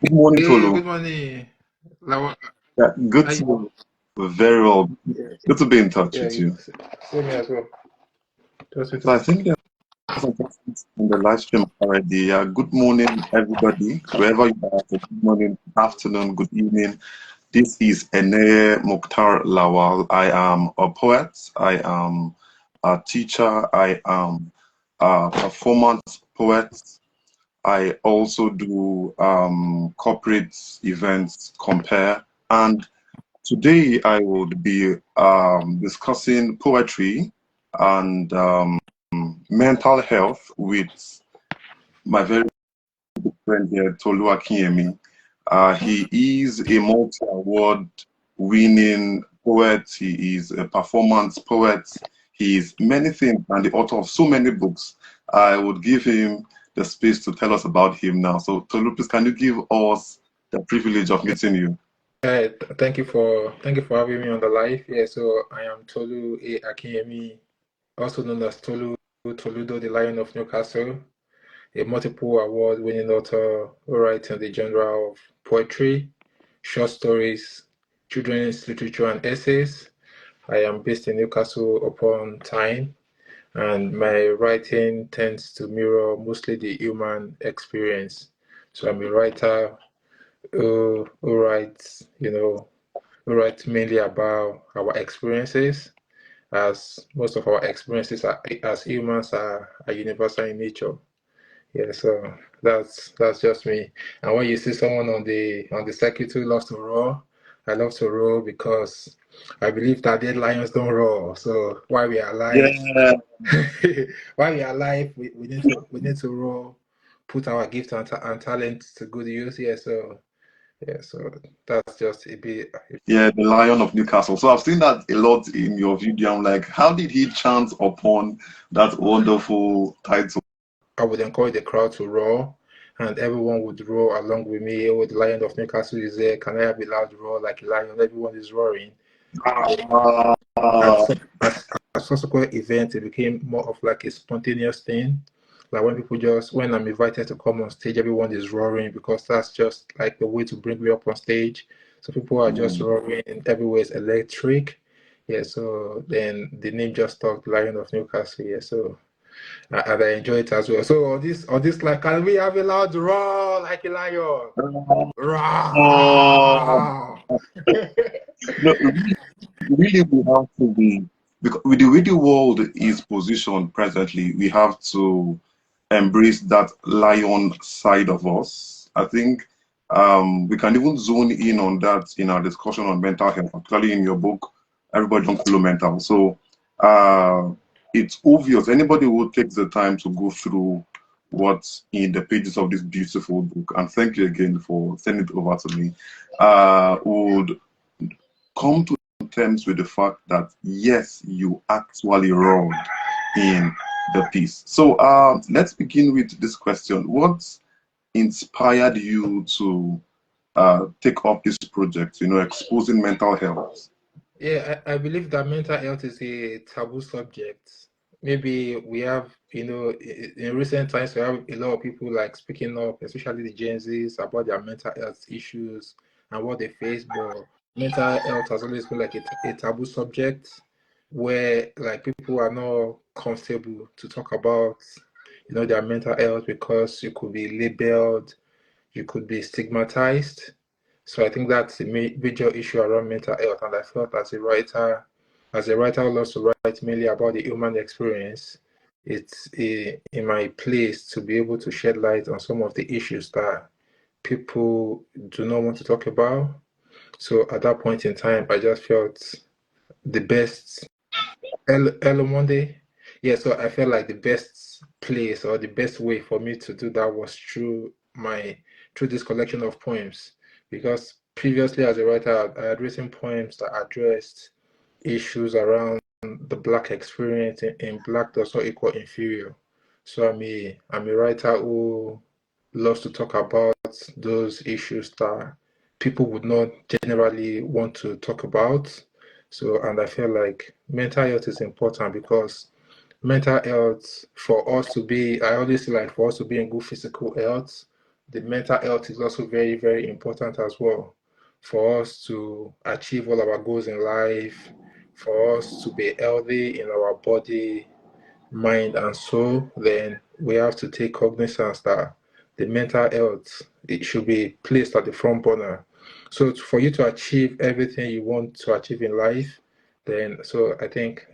Good morning, Hey, Tolu. good morning, Lawal. Yeah, good How you? to very well. Yeah, Good to be in touch yeah, with you. same here as well. Just with So I think there's some persons in the live stream already. Good morning, everybody, wherever you are. Good morning, good afternoon, good evening. This is Eneye Mukhtar Lawal. I am a poet. I am a teacher. I am a performance poet. I also do corporate events, compare, and today, I would be discussing poetry and mental health with my very good friend here, Tolu Akinyemi. He is a multi-award winning poet. He is a performance poet. He is many things and the author of so many books. I would give him the space to tell us about him now. So, Tolu, please, can you give us the privilege of meeting you? thank you for having me on the live. Yeah, so I am Tolu A. Akinyemi, also known as Toludo, the Lion of Newcastle, a multiple award-winning author who writes in the genre of poetry, short stories, children's literature, and essays. I am based in Newcastle upon Tyne, and my writing tends to mirror mostly the human experience. So I'm a writer who writes, who writes mainly about our experiences, as most of our experiences as humans are universal in nature. Yeah, so that's just me. And when you see someone on the circuit who loves to roar, I love to roar because I believe that dead lions don't roar. So while we are alive, Yeah, while we are alive, we need to roar, put our gift and talent to good use. Yeah, so that's just a bit. yeah, the Lion of Newcastle. So I've seen that a lot in your video. I'm like, how did he chance upon that wonderful title? I would encourage the crowd to roar, and everyone would roar along with me. Oh, the Lion of Newcastle is there. Can I have a loud roar like a lion? Everyone is roaring. Ah, At, at subsequent events, it became more of like a spontaneous thing. Like when I'm invited to come on stage, everyone is roaring because that's just like the way to bring me up on stage. So people are just mm. roaring, and everywhere is electric. Yeah, so then the name just stuck, Lion of Newcastle. Yeah, so and I enjoy it as well. So on this, like, can we have a loud roar like a lion? Oh, Roar! no, really, we have to be, because with the way the world is positioned presently, we have to embrace that lion side of us. I think we can even zone in on that in our discussion on mental health, particularly in your book, Everybody Don Kolomental. So uh, it's obvious anybody who takes the time to go through what's in the pages of this beautiful book, and thank you again for sending it over to me, would come to terms with the fact that yes, you actually roared in the piece. So let's begin with this question. What inspired you to take up this project, exposing mental health? Yeah, I believe that mental health is a taboo subject. Maybe we have, in recent times, we have a lot of people like speaking up, especially the Gen Zs, about their mental health issues and what they face. But mental health has always been like a taboo subject where like people are not comfortable to talk about, their mental health because you could be labeled, you could be stigmatized. So I think that's the major issue around mental health. And I felt as a writer who loves to write mainly about the human experience, it's in my place to be able to shed light on some of the issues that people do not want to talk about. So at that point in time, I just felt the best. Hello Monday. Yeah, so I felt like the best place or the best way for me to do that was through this collection of poems. Because previously as a writer, I had written poems that addressed issues around the black experience in black does not equal inferior. So I'm a writer who loves to talk about those issues that people would not generally want to talk about. So, and I feel like mental health is important because mental health for us to be, I always say like for us to be in good physical health, the mental health is also very, very important as well for us to achieve all our goals in life, for us to be healthy in our body, mind, and soul. Then we have to take cognizance that the mental health, it should be placed at the front burner. So for you to achieve everything you want to achieve in life, then so I think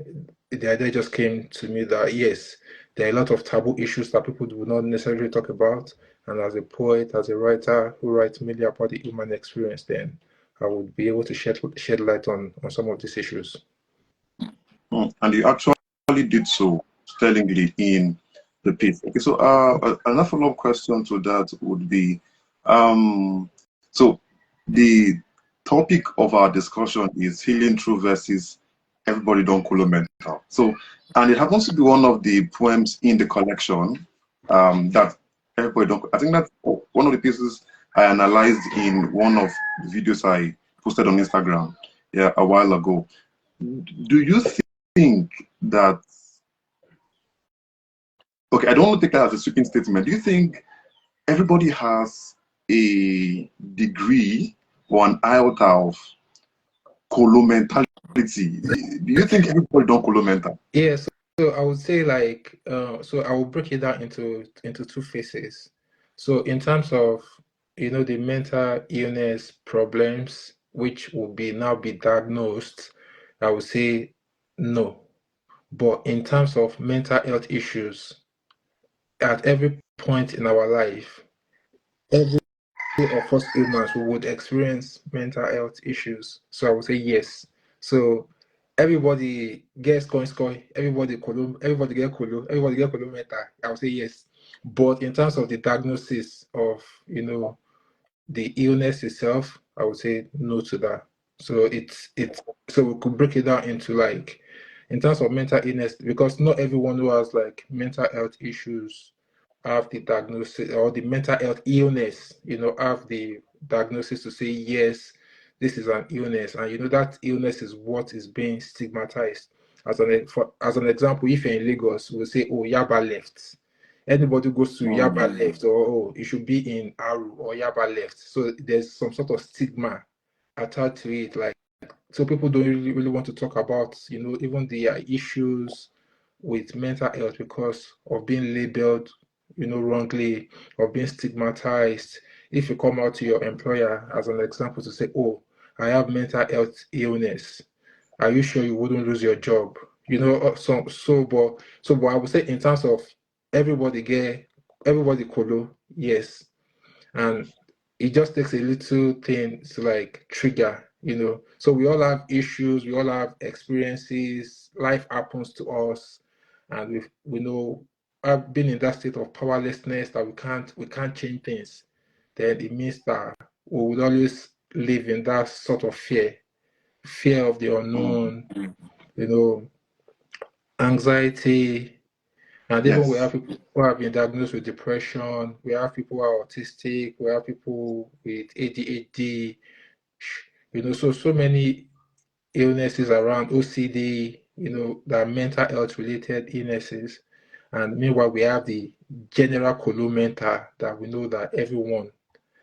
the idea just came to me that yes, there are a lot of taboo issues that people do not necessarily talk about. And as a poet, as a writer who writes mainly about the human experience, then I would be able to shed light on some of these issues. And you actually did so stellingly in the piece. Okay, so another follow-up question to that would be, so the topic of our discussion is healing through verses, everybody Don Kolomental. So, and it happens to be one of the poems in the collection that everybody don't. I think that's one of the pieces I analyzed in one of the videos I posted on Instagram, yeah, a while ago. Do you think that, okay, I don't want to take that as a sweeping statement. Do you think everybody has a degree or an iota of colomentality? Do you think everybody don't colomental? Yeah, so I would say like so I will break it down into two phases. So in terms of the mental illness problems which will be now be diagnosed, I would say no. But in terms of mental health issues, at every point in our life, every of us humans we would experience mental health issues. So I would say yes. So everybody gets coin score, everybody get colo, everybody get colo mental. I would say yes. But in terms of the diagnosis of the illness itself, I would say no to that. So it's so we could break it down into like in terms of mental illness, because not everyone who has like mental health issues have the diagnosis or the mental health illness, have the diagnosis to say yes, this is an illness, and that illness is what is being stigmatized. As an example, if you're in Lagos, we'll say, oh, Yaba left. Anybody goes to Yaba left, or oh, it should be in Aru or Yaba left. So there's some sort of stigma attached to it. Like, so people don't really want to talk about, even the issues with mental health because of being labeled, wrongly, or being stigmatized. If you come out to your employer as an example to say, oh, I have mental health illness, are you sure you wouldn't lose your job? But I would say in terms of everybody colo, yes. And it just takes a little thing to like trigger. So we all have issues, we all have experiences, life happens to us, and we know I've been in that state of powerlessness that we can't change things. Then it means that we would always live in that sort of fear of the unknown, you know, anxiety, and even we have Yes. people who have been diagnosed with depression, we have people who are autistic, we have people with ADHD, so many illnesses around OCD, that are mental health related illnesses. And meanwhile, we have the general Kolomental that we know that everyone,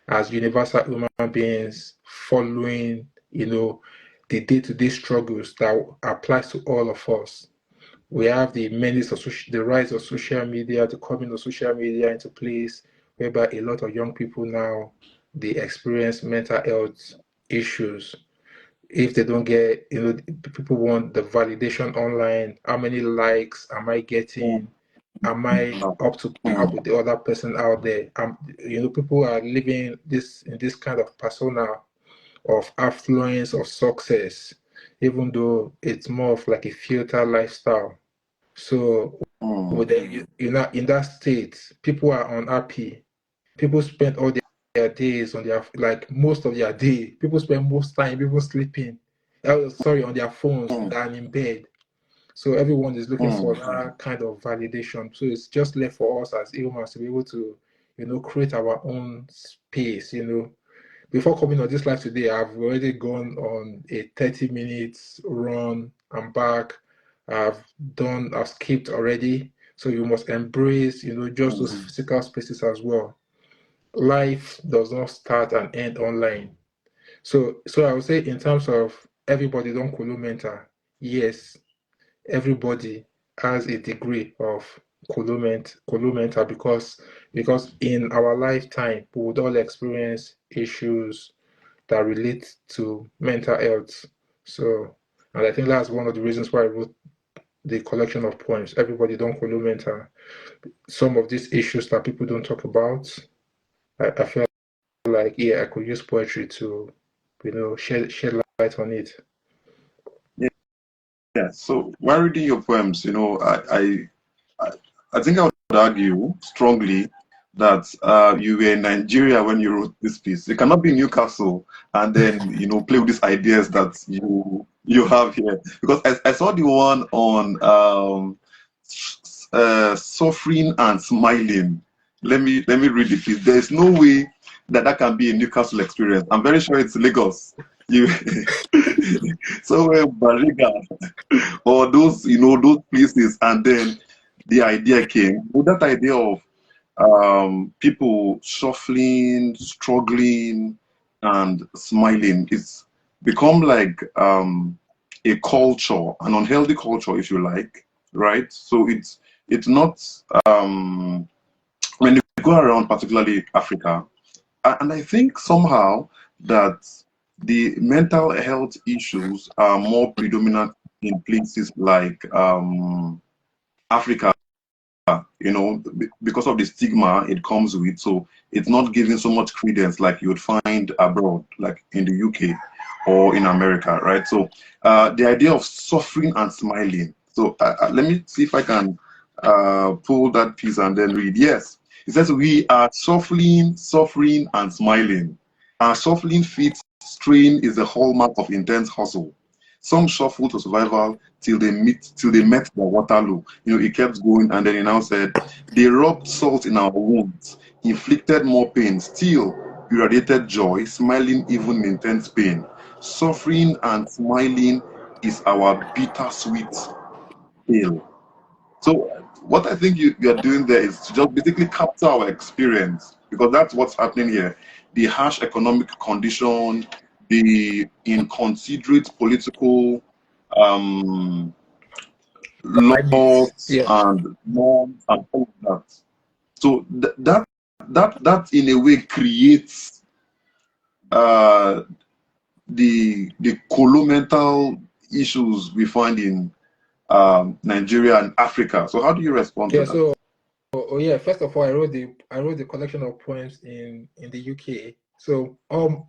as universal human beings, following, the day-to-day struggles that applies to all of us. We have the the rise of social media, the coming of social media into place, whereby a lot of young people now they experience mental health issues. If they don't get, people want the validation online. How many likes am I getting? Am I up to par with the other person out there? People are living this in this kind of persona of affluence, of success, even though it's more of like a filter lifestyle. So in that state, people are unhappy. People spend all their days on their like most of their day. People spend most time even sleeping. Sorry, on their phones than in bed. So everyone is looking for that kind of validation. So it's just left for us as humans to be able to, create our own space. Before coming on this live today, I've already gone on a 30 minutes run. I'm back. I've skipped already. So you must embrace, just those physical spaces as well. life does not start and end online. So I would say in terms of everybody Don Kolomental, yes, everybody has a degree of Kolomental because in our lifetime we would all experience issues that relate to mental health. So, and I think that's one of the reasons why I wrote the collection of poems. Everybody Don Kolomental. Some of these issues that people don't talk about, I feel like I could use poetry to, shed light on it. Yeah. So while reading your poems, I, I think I would argue strongly that you were in Nigeria when you wrote this piece. You cannot be in Newcastle and then play with these ideas that you have here. Because I saw the one on suffering and smiling. Let me read the piece. There is no way that can be a Newcastle experience. I'm very sure it's Lagos. You so Bariga or those places, and then the idea came with that idea of people shuffling, struggling, and smiling. It's become like a culture, an unhealthy culture, if you like, right? So it's not when you go around, particularly Africa, and I think somehow that the mental health issues are more predominant in places like Africa, because of the stigma it comes with. So it's not given so much credence like you would find abroad, like in the UK or in America, right? So the idea of suffering and smiling. So let me see if I can pull that piece and then read. Yes, it says we are suffering and smiling. Our shuffling feet strain is the hallmark of intense hustle. Some shuffle to survival till they met their Waterloo. He kept going, and then he now said, they rubbed salt in our wounds, inflicted more pain, still irradiated joy, smiling even in intense pain. Suffering and smiling is our bittersweet tale. So what I think you're doing there is to just basically capture our experience, because that's what's happening here. The harsh economic condition, the inconsiderate political laws Yeah. and norms and all of that. So that in a way creates uh, the colomental issues we find in Nigeria and Africa. So how do you respond to Yeah. that? So, yeah. First of all, I wrote the collection of poems in the UK. So all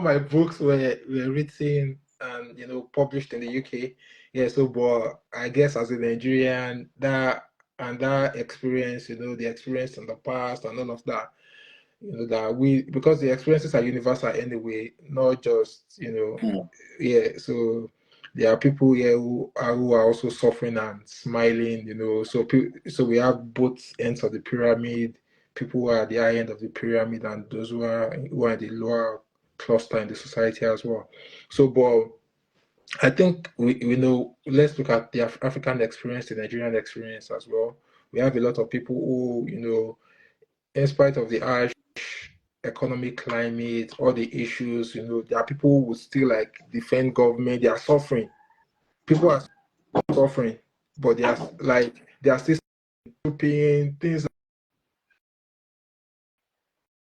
my books were written and published in the UK. Yeah. So, but I guess as a Nigerian, that experience, the experience in the past and all of that, that because the experiences are universal anyway, not just Mm, yeah. So there are people here who are also suffering and smiling, so we have both ends of the pyramid, people who are at the high end of the pyramid and those who are in the lower cluster in the society as well. So, but I think we know, let's look at the African experience, the Nigerian experience as well. We have a lot of people who, in spite of the harsh economic climate, all the issues, there are people who still like defend government. They are suffering. People are suffering, but they are still paying things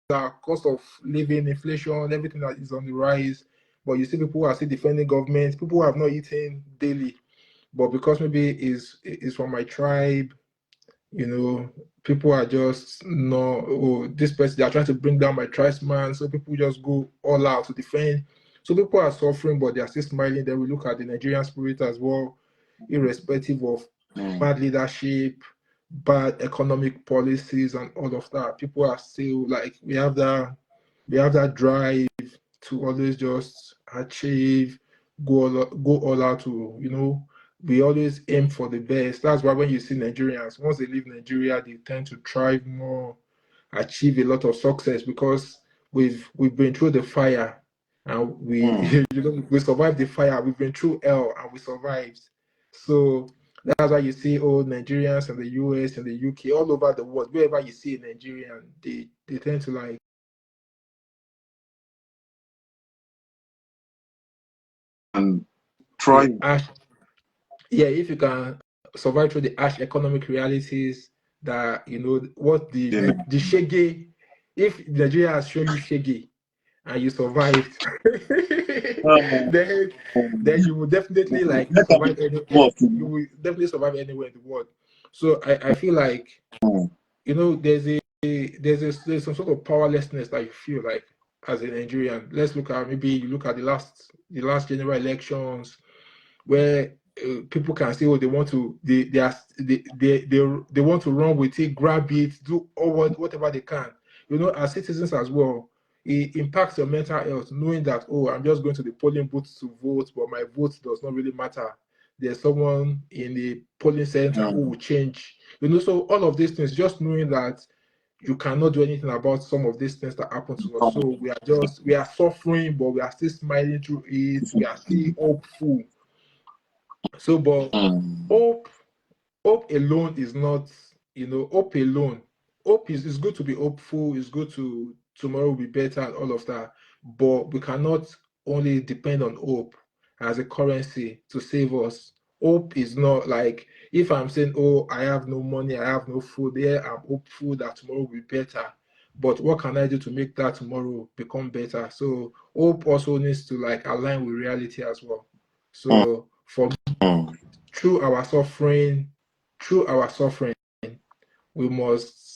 that cost of living, inflation, everything that is on the rise. But you see people who are still defending government, people who have not eaten daily. But because maybe is from my tribe, you know, people are just no, oh, this person, they are trying to bring down my tribesman, so people just go all out to defend. So people are suffering, but they are still smiling. Then we look at the Nigerian spirit as well, irrespective of mm, bad leadership, bad economic policies, and all of that. People are still like we have that drive to always just achieve, go all out to, we always aim for the best. That's why when you see Nigerians, once they leave Nigeria, they tend to thrive more, achieve a lot of success because we've been through the fire and we mm. we survived the fire. We've been through hell and we survived. So That's why you see all Nigerians in the US and the UK, all over the world, wherever you see a Nigerian, they tend to like And the try. ash. Yeah, if you can survive through the harsh economic realities that what the shege, if Nigeria has shown you shege and you survived, Um, then you will definitely like let survive work. you will definitely survive anywhere in the world. So I feel like Mm, there's some sort of powerlessness that you feel like as a Nigerian. Let's look at maybe you look at the last general elections where people can say, oh, they want to they want to run with it, grab it, do whatever they can. As citizens as well, it impacts your mental health, knowing that, oh, I'm just going to the polling booth to vote, but my vote does not really matter. There's someone in the polling center who mm, will change. So all of these things, just knowing that you cannot do anything about some of these things that happen to us. So we are suffering, but we are still smiling through it. We are still hopeful. So, but mm, hope, hope alone is not, hope alone. Hope is good to be hopeful. It's good to tomorrow will be better and all of that. But we cannot only depend on hope as a currency to save us. Hope is not like if I'm saying, oh, I have no money, I have no food. There, I'm hopeful that tomorrow will be better. But what can I do to make that tomorrow become better? So hope also needs to like align with reality as well. mm, So for mm, through our suffering, through our suffering, we must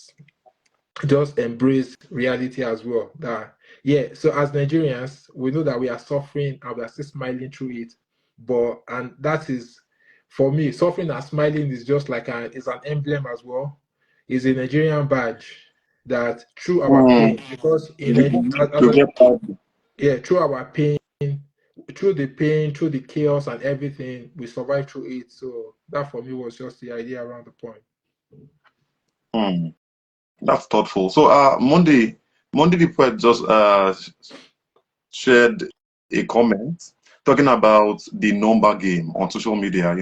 just embrace reality as well. That yeah, so as Nigerians, we know that we are suffering and we are still smiling through it. And that is for me, suffering and smiling is just like is an emblem as well. Is a Nigerian badge that through our mm. pain, because To get out. yeah, through our pain, through the chaos and everything, we survived through it. So that for me was just the idea around the point. Mm. That's thoughtful. So, Monday the poet just shared a comment talking about the number game on social media,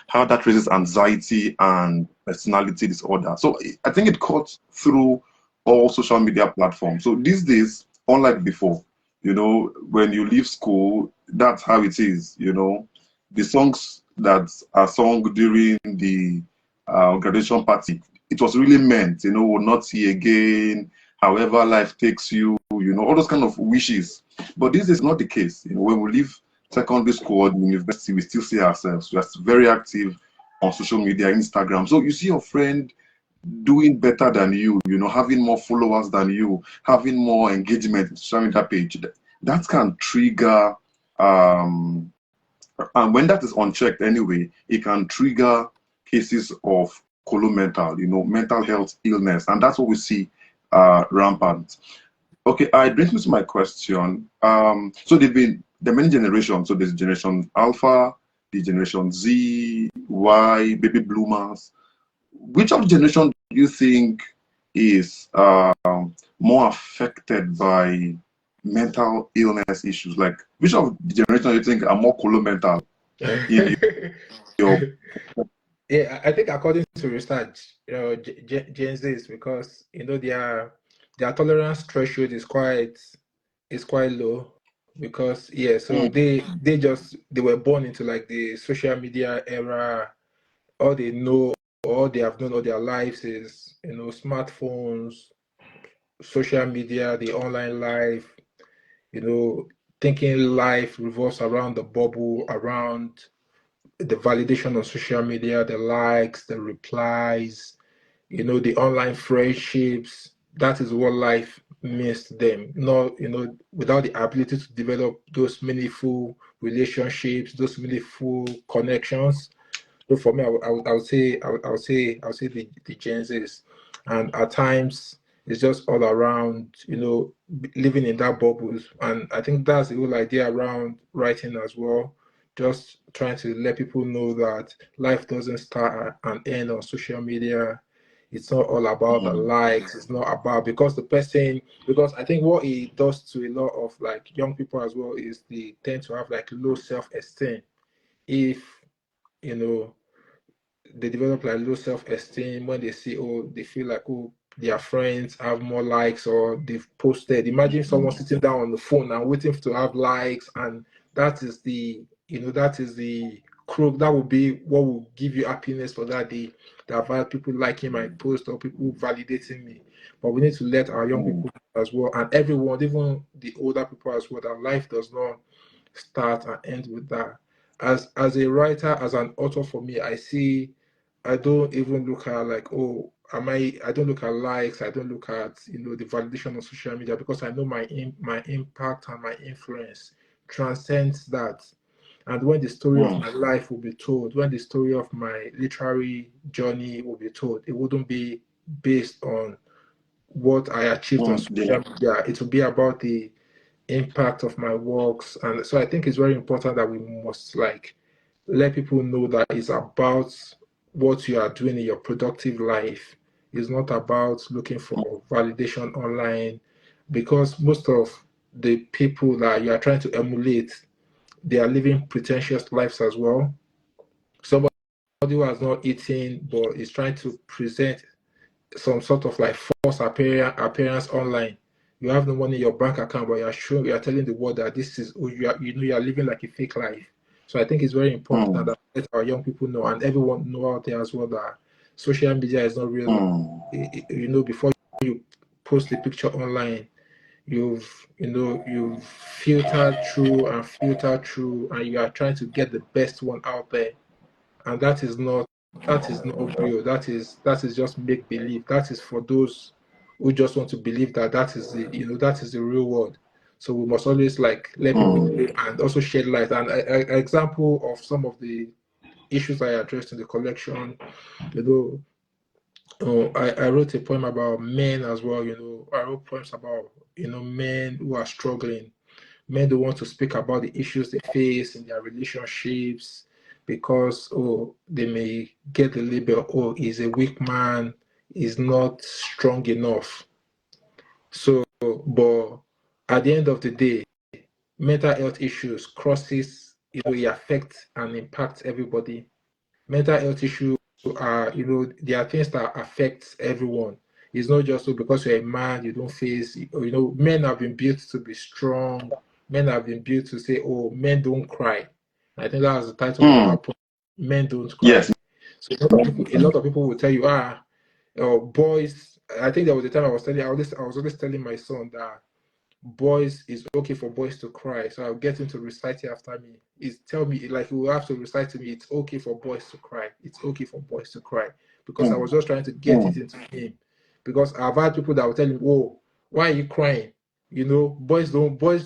how that raises anxiety and personality disorder. So I think it cuts through all social media platforms. So these days, unlike before, when you leave school, that's how it is, the songs that are sung during the graduation party, it was really meant, will not see again, however life takes you, all those kind of wishes. But this is not the case. When we leave secondary school or university, we still see ourselves. We are very active on social media, Instagram. So you see your friend doing better than you, having more followers than you, having more engagement on social media page. That can trigger, and when that is unchecked anyway, it can trigger cases of Kolomental, mental health illness. And that's what we see rampant. Okay, I brings me to my question. So there are many generations. So there's Generation Alpha, the Generation Z, Y, baby bloomers. Which of the generation do you think is more affected by mental illness issues? Like, which of the generation do you think are more colomental in your? Yeah, I think according to research, Gen Z is because their tolerance threshold is quite low because yeah, so Mm, they were born into like the social media era. All they know, all they have known all their lives is smartphones, social media, the online life. Thinking life revolves around the bubble, around the validation on social media, the likes, the replies, the online friendships. That is what life means to them. Not, without the ability to develop those meaningful relationships, those meaningful connections. So for me, I would say the Gen Zs, and at times it's just all around, living in that bubble. And I think that's the whole idea around writing as well. Just trying to let people know that life doesn't start and end on social media. It's not all about the mm, likes. It's not about because I think what it does to a lot of like young people as well is they tend to have like low self-esteem if you know they develop like low self-esteem when they see, oh, they feel like, oh, their friends have more likes or they've posted. Imagine someone sitting down on the phone and waiting to have likes, and that is the, that is the crook. That will be what will give you happiness for that day. That I've had people liking my post or people validating me. But we need to let our young people as well, and everyone, even the older people as well, that life does not start and end with that. As a writer, as an author, for me, I don't even look at like, oh, I don't look at likes, I don't look at the validation on social media, because I know my impact and my influence transcends that. And when the story of my life will be told, when the story of my literary journey will be told, it wouldn't be based on what I achieved on social media. It will be about the impact of my works. And so I think it's very important that we must like let people know that it's about what you are doing in your productive life. It's not about looking for validation online, because most of the people that you are trying to emulate, they are living pretentious lives as well. Somebody who has not eaten but is trying to present some sort of like false appearance online. You have no money in your bank account, but you are telling the world that this is you are living like a fake life. So I think it's very important that let our young people know, and everyone know out there as well, that social media is not real. Before you post a picture online, you've filtered through, and you are trying to get the best one out there, and that is not real. That is just make believe. That is for those who just want to believe that that is the real world. So we must always like let people know and also shed light. And an example of some of the issues I addressed in the collection, I wrote a poem about men as well. I wrote poems about men who are struggling. Men don't want to speak about the issues they face in their relationships, because they may get the label, he's a weak man, he's not strong enough. So, but at the end of the day, mental health issues crosses, it affects and impacts everybody. Mental health issues are, there are things that affect everyone. It's not just so because you're a man, you don't face, men have been built to be strong. Men have been built to say, oh, men don't cry. I think that was the title of that poem. Men don't cry. Yes. So a lot of people will tell you, boys. I think there was a time I was always telling my son that boys is okay for boys to cry. So I'll get him to recite it after me. Tell me, like, he will have to recite to me, it's okay for boys to cry. It's okay for boys to cry. Because I was just trying to get it into him. Because I've had people that will tell him, oh, why are you crying? Boys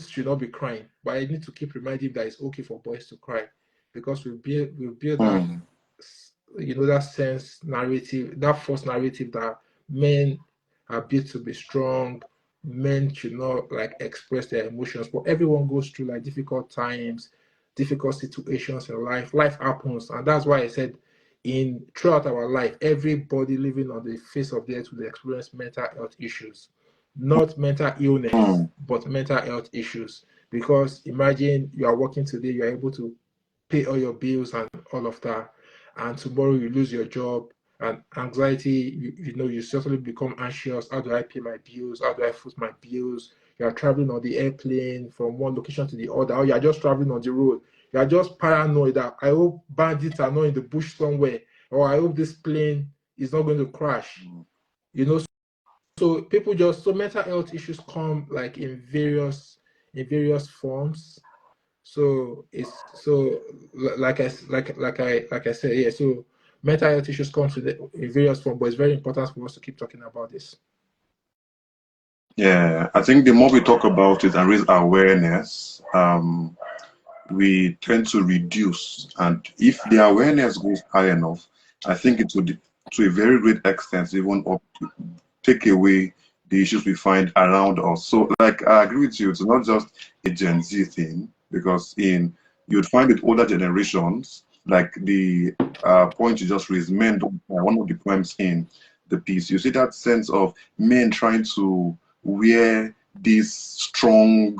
should not be crying. But I need to keep reminding him that it's okay for boys to cry. Because we build that, that sense narrative, that false narrative that men are built to be strong, men should not like express their emotions. But everyone goes through like difficult times, difficult situations in life. Life happens, and that's why I said in throughout our life, everybody living on the face of the earth will experience mental health issues. Not mental illness, but mental health issues. Because imagine you are working today, you are able to pay all your bills and all of that, and tomorrow you lose your job, and anxiety, you certainly become anxious. How do I pay my bills? How do I foot my bills? You are traveling on the airplane from one location to the other, or you are just traveling on the road. You are just paranoid that I hope bandits are not in the bush somewhere, or I hope this plane is not going to crash. So mental health issues come like in various forms. So like I said, yeah. So mental health issues come in various forms, but it's very important for us to keep talking about this. Yeah, I think the more we talk about it and raise awareness, we tend to reduce. And if the awareness goes high enough, I think it would, to a very great extent, even up to take away the issues we find around us. So, like, I agree with you. It's not just a Gen Z thing, because you'd find with older generations, like the point you just raised, men don't cry. One of the poems in the piece, you see that sense of men trying to wear this strong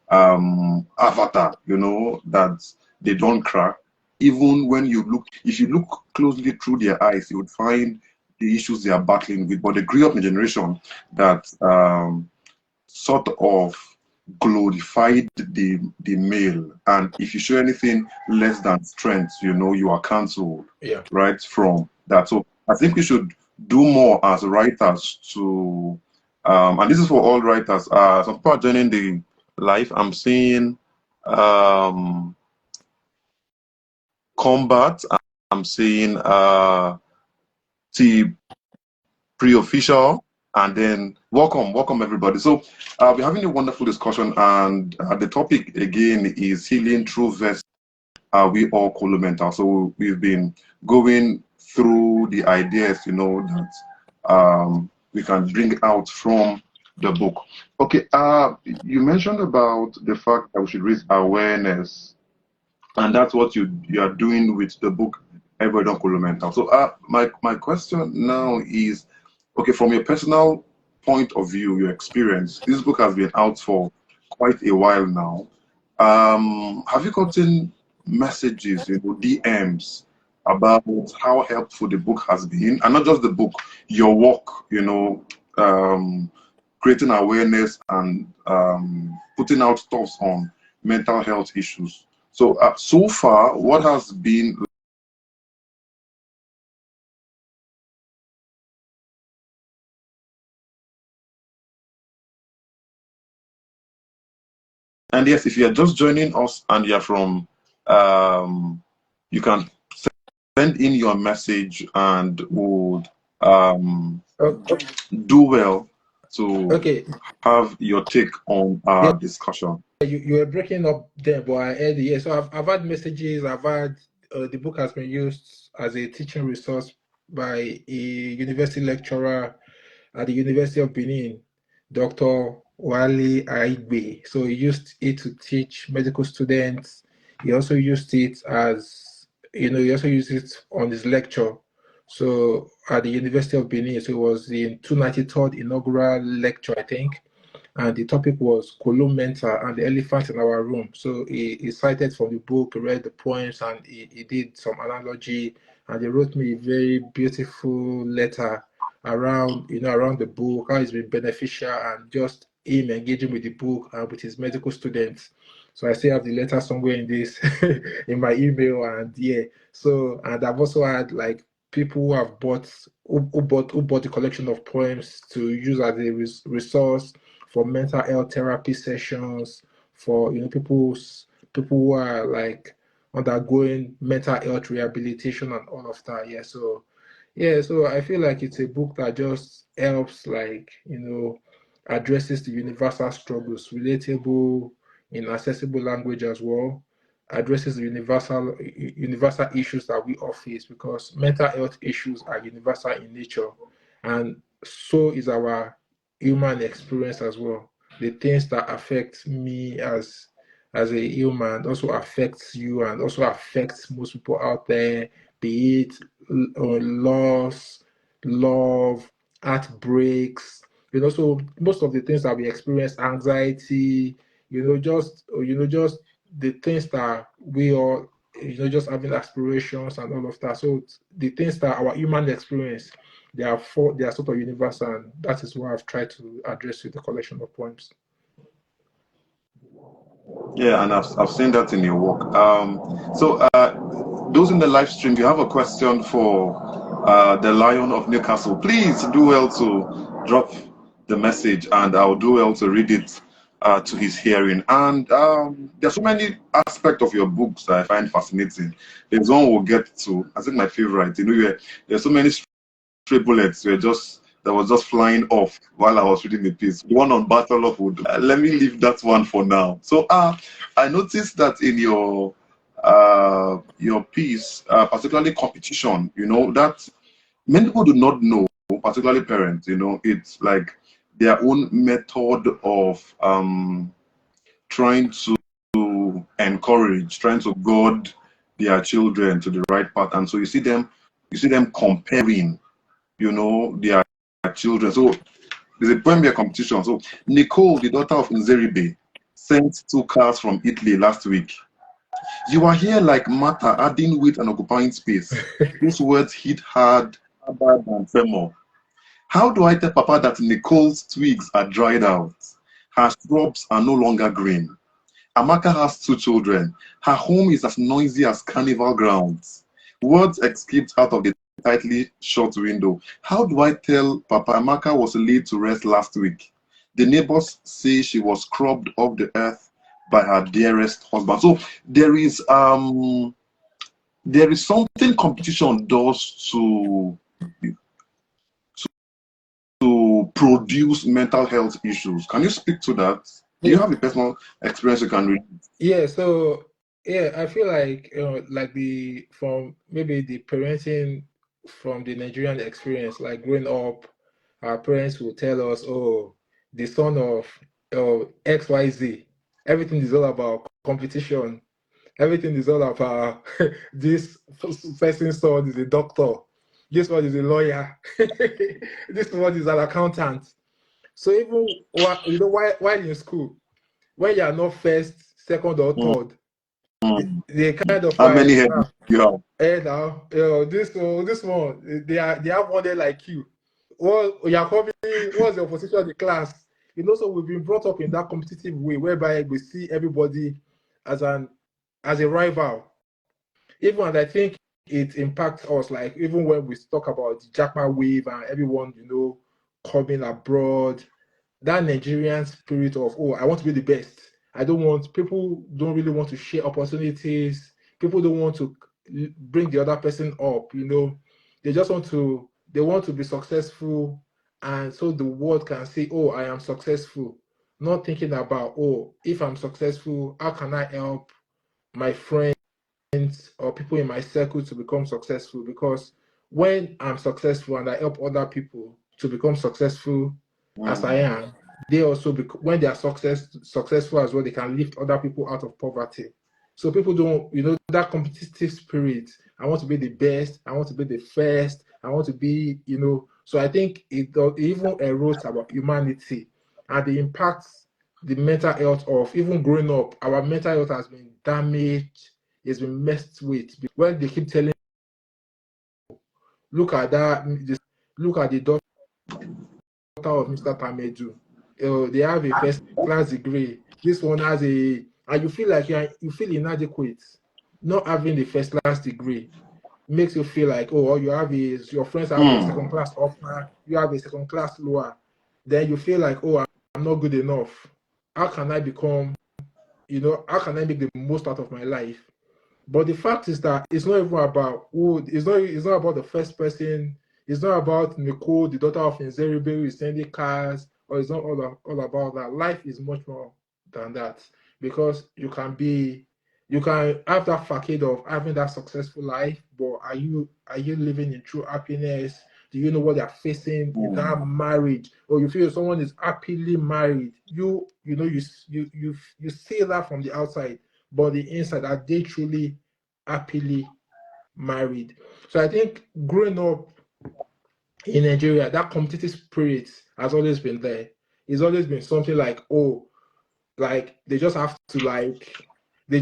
avatar, that they don't cry. even when you look, if you look closely through their eyes, you would find the issues they are battling with. But they grew up in a generation that sort of glorified the male, and if you show anything less than strength, you are cancelled. Yeah. Right from that. So I think we should do more as writers to, and this is for all writers. Some people are joining the live. I'm seeing Combat. I'm seeing T Pre-Official, and then welcome everybody. So we're having a wonderful discussion, and the topic again is healing through verse. We all Kolomental. So we've been going through the ideas, that we can bring out from the book. Okay, you mentioned about the fact that we should raise awareness, and that's what you are doing with the book Don Kolomental. So my question now is, okay, from your personal point of view, your experience, this book has been out for quite a while now. Have you gotten messages, DMs about how helpful the book has been, and not just the book, your work, creating awareness and putting out thoughts on mental health issues? So so far, what has been? And yes, if you are just joining us and you're from, you can send in your message and would do well to have your take on our discussion. You were breaking up there, but I heard it. Yeah, so I've had messages. I've had the book has been used as a teaching resource by a university lecturer at the University of Benin, Dr. Wale Aigbe. So he used it to teach medical students. He also used it as, he also used it on his lecture. So at the University of Benin, so it was the 293rd inaugural lecture, I think. And the topic was Kolomental and the elephant in our room. So he cited from the book, read the poems, and he did some analogy. And he wrote me a very beautiful letter around the book, how it's been beneficial, and just him engaging with the book and with his medical students. So I still have the letter somewhere in this in my email, and yeah. So, and I've also had like people who have bought the collection of poems to use as a resource for mental health therapy sessions, for people who are like undergoing mental health rehabilitation and all of that. So I feel like it's a book that just helps, like, addresses the universal struggles, relatable in accessible language as well, addresses the universal issues that we all face, because mental health issues are universal in nature, and so is our human experience as well. The things that affect me as a human also affects you, and also affects most people out there, be it loss, love, heartbreaks. So most of the things that we experience, anxiety, just the things that we all, just having aspirations and all of that. So the things that our human experience, they are sort of universal, and that is what I've tried to address with the collection of poems. Yeah, and I've seen that in your work. So those in the live stream, you have a question for the Lion of Newcastle, please do well to drop the message, and I'll do well to read it to his hearing. And there's so many aspects of your books that I find fascinating. There's one we'll get to, I think my favorite. There's so many stray bullets that was just flying off while I was reading the piece. The one on Battle of Wood. Let me leave that one for now. So I noticed that in your piece, particularly competition, that many people do not know, particularly parents, it's like their own method of trying to encourage, trying to guide their children to the right path. And so you see them comparing, their children. So there's a poem here competition. So Nicole, the daughter of Nzeribe, sent 2 cars from Italy last week. You are here like matter, adding weight and occupying space. Those words hit harder than tremor. How do I tell Papa that Nicole's twigs are dried out? Her shrubs are no longer green. Amaka has 2 children. Her home is as noisy as carnival grounds. Words escaped out of the tightly shut window. How do I tell Papa Amaka was laid to rest last week? The neighbors say she was scrubbed off the earth by her dearest husband. So there is something competition does to produce mental health issues. Can you speak to that? Do you have a personal experience you can read? Yeah, so yeah, I feel like like from maybe the parenting from the Nigerian experience, like growing up, our parents will tell us, "Oh, the son of XYZ, everything is all about competition. Everything is all about this person's son is a doctor, this one is a lawyer, this one is an accountant." So even while in school, when you are not first, second, or third, they kind of How many like, heads do you have? hey now, this one, they have one day like you. Well, you're coming, what's your position in the class? So we've been brought up in that competitive way whereby we see everybody as a rival. Even and I think it impacts us, like even when we talk about the Jackman wave and everyone, coming abroad, that Nigerian spirit of, oh, I want to be the best. People don't really want to share opportunities. People don't want to bring the other person up, They just they want to be successful. And so the world can say, oh, I am successful. Not thinking about, oh, if I'm successful, how can I help my friends or people in my circle to become successful? Because when I'm successful and I help other people to become successful as I am, they also when they are successful as well, they can lift other people out of poverty. So people don't, that competitive spirit. I want to be the best. I want to be the first. I want to be, So I think it even erodes about humanity, and it impacts the mental health of even growing up. Our mental health has been damaged. It's been messed with. When they keep telling, look at that, look at the daughter of Mr. Tamedu. They have a first class degree. This one has and you feel like you feel inadequate. Not having the first class degree makes you feel like, oh, all you have is your friends have a second class upper, you have a second class lower. Then you feel like, oh, I'm not good enough. How can I become, how can I make the most out of my life? But the fact is that it's not even about it's not about the first person. It's not about Nicole, the daughter of Nzeribe, who is sending cars, or it's not all about that. Life is much more than that, because you can have that facade of having that successful life, but are you living in true happiness? Do you know what they're facing? You can have marriage, or you feel someone is happily married. You see that from the outside, but the inside, are they truly happily married? So I think growing up in Nigeria, that competitive spirit has always been there. It's always been something like, oh, like they just have to like there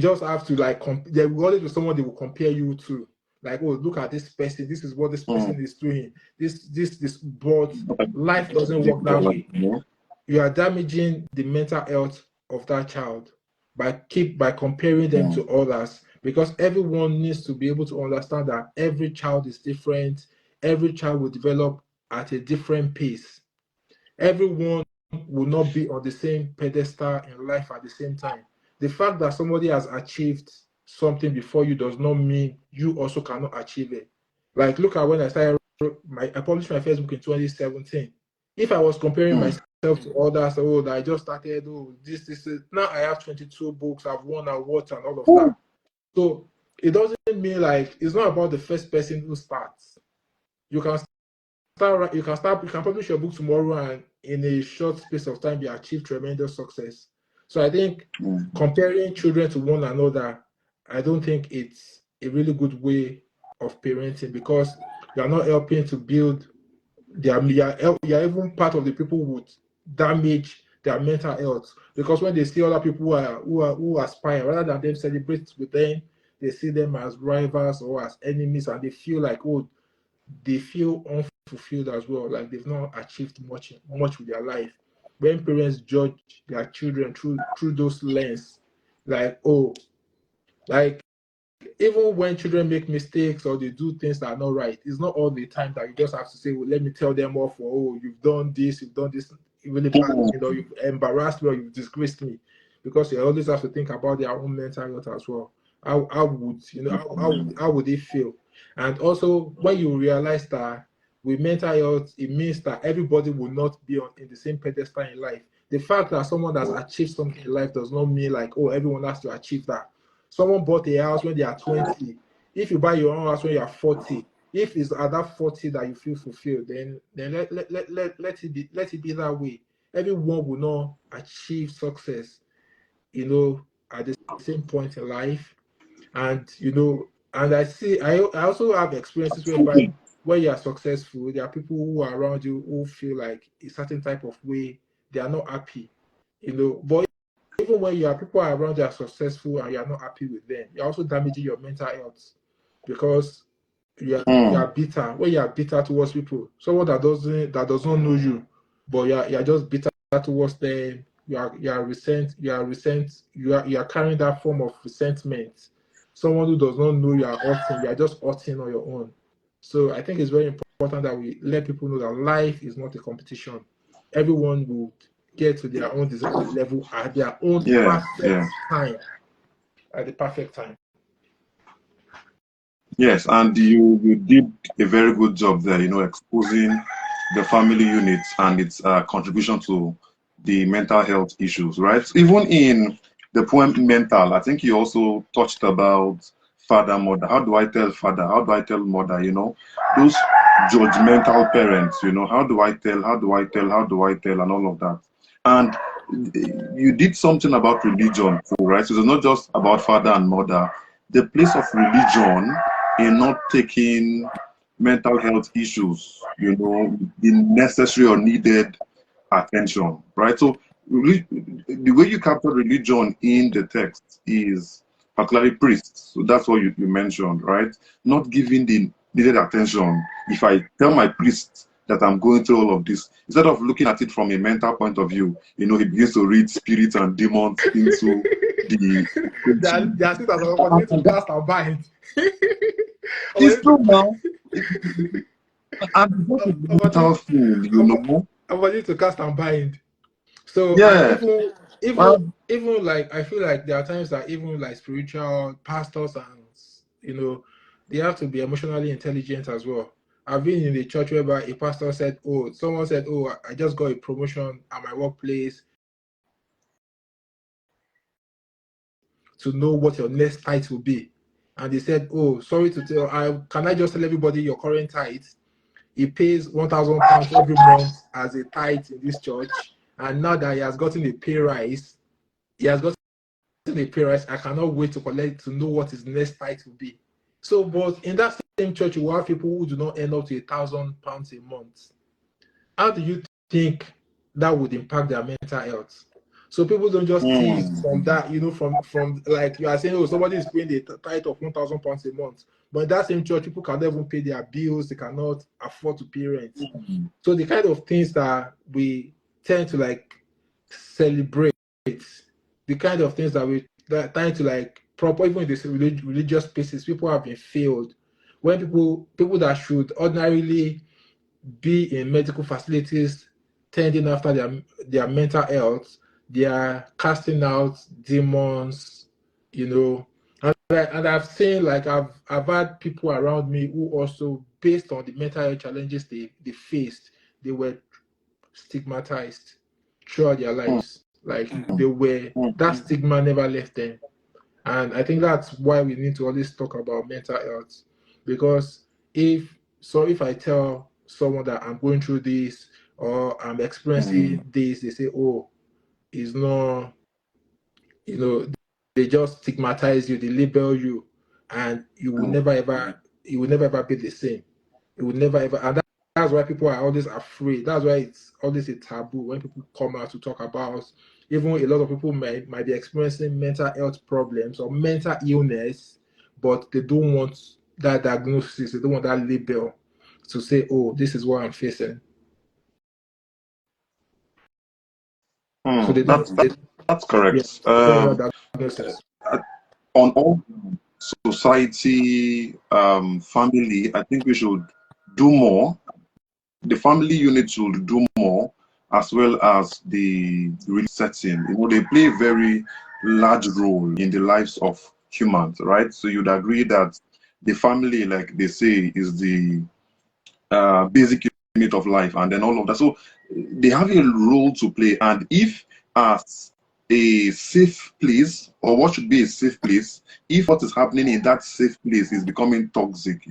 will always be someone they will compare you to. Like, oh, look at this person, this is what this person is doing. But life doesn't work that way. You are damaging the mental health of that child by comparing them to others, because everyone needs to be able to understand that every child is different. Every child will develop at a different pace. Everyone will not be on the same pedestal in life at the same time. The fact that somebody has achieved something before you does not mean you also cannot achieve it. Like, look at when I published my first book in 2017. If I was comparing myself to others, oh, I just started, this is, now I have 22 books, I've won awards and all of that. So it doesn't mean like, it's not about the first person who starts. You can publish your book tomorrow, and in a short space of time you achieve tremendous success. So I think comparing children to one another, I don't think it's a really good way of parenting, because you're not helping to build you're even part of the people who would damage their mental health. Because when they see other people who aspire, rather than them celebrate with them, they see them as rivals or as enemies, and they feel like, oh, they feel unfulfilled as well, like they've not achieved much with their life. When parents judge their children through those lens, like, oh, like, even when children make mistakes or they do things that are not right, it's not all the time that you just have to say, well, let me tell them off for, oh, you've done this, really bad, you've embarrassed me or you've disgraced me. Because you always have to think about their own mental health as well. How would how would they feel? And also, when you realize that with mental health, it means that everybody will not be in the same pedestal in life. The fact that someone has achieved something in life does not mean like, oh, everyone has to achieve that. Someone bought a house when they are 20. If you buy your own house when you are 40, if it's at that 40 that you feel fulfilled, then let it be that way. Everyone will not achieve success, at the same point in life. And and I also have experiences whereby when you are successful, there are people who are around you who feel like a certain type of way, they are not happy. But even when people are around you are successful and you are not happy with them, you're also damaging your mental health, because you are bitter. When you are bitter towards people, someone that does not know you, but you're just bitter towards them. You are carrying that form of resentment. Someone who does not know you are hurting, you are just hurting on your own. So I think it's very important that we let people know that life is not a competition. Everyone will get to their own desired level at their own perfect time. At the perfect time. Yes, and you did a very good job there, exposing the family unit and its contribution to the mental health issues, right? Even in the poem Mental, I think you also touched about father, mother. How do I tell father? How do I tell mother? Those judgmental parents, how do I tell? How do I tell? How do I tell? And all of that. And you did something about religion too, right? So it's not just about father and mother. The place of religion in not taking mental health issues, the necessary or needed attention, right? So the way you capture religion in the text is particularly priests. So that's what you mentioned, right? Not giving the needed attention. If I tell my priest that I'm going through all of this, instead of looking at it from a mental point of view, he begins to read spirits and demons into the. They are still opportunity to cast and bind. It's true now. And what is the mental thing, Opportunity to cast and bind. So, Yeah. and Well, even like, I feel like there are times that even like spiritual pastors and they have to be emotionally intelligent as well. I've been in the church whereby a pastor said, "Oh, someone said, oh, I just got a promotion at my workplace. To know what your next tithe will be," and they said, "Oh, sorry to tell, can I just tell everybody your current tithe? He pays £1,000 every month as a tithe in this church, and now that he has gotten a pay rise, I cannot wait to know what his next tithe will be." So, but in that same church, you have people who do not earn up to £1,000 a month. How do you think that would impact their mental health? So people don't just see from that, from like you are saying, oh, somebody is paying the tithe of £1,000 a month, but in that same church, people cannot even pay their bills, they cannot afford to pay rent. So the kind of things that we tend to like celebrate, the kind of things that we tend to like proper, even in this religious spaces, people have been failed. When people that should ordinarily be in medical facilities tending after their mental health, they are casting out demons, and I've seen, like, I've had people around me who also, based on the mental health challenges they faced, they were stigmatized throughout their lives. Like, that stigma never left them. And I think that's why we need to always talk about mental health. Because if I tell someone that I'm going through this or I'm experiencing this, they say, oh, it's not, they just stigmatize you, they label you, and you will never ever be the same. You will never ever, and that's why people are always afraid. That's why it's always a taboo when people come out to talk about. Even a lot of people might be experiencing mental health problems or mental illness, but they don't want that diagnosis. They don't want that label to say, "Oh, this is what I'm facing." So they don't. That's Yeah, correct. they don't want that diagnosis. On all society, family, I think we should do more. The family unit should do more, as well as the setting. They play a very large role in the lives of humans, right? So you'd agree that the family, like they say, is the basic unit of life, and then all of that. So they have a role to play, and if as a safe place, or what should be a safe place, if what is happening in that safe place is becoming toxic,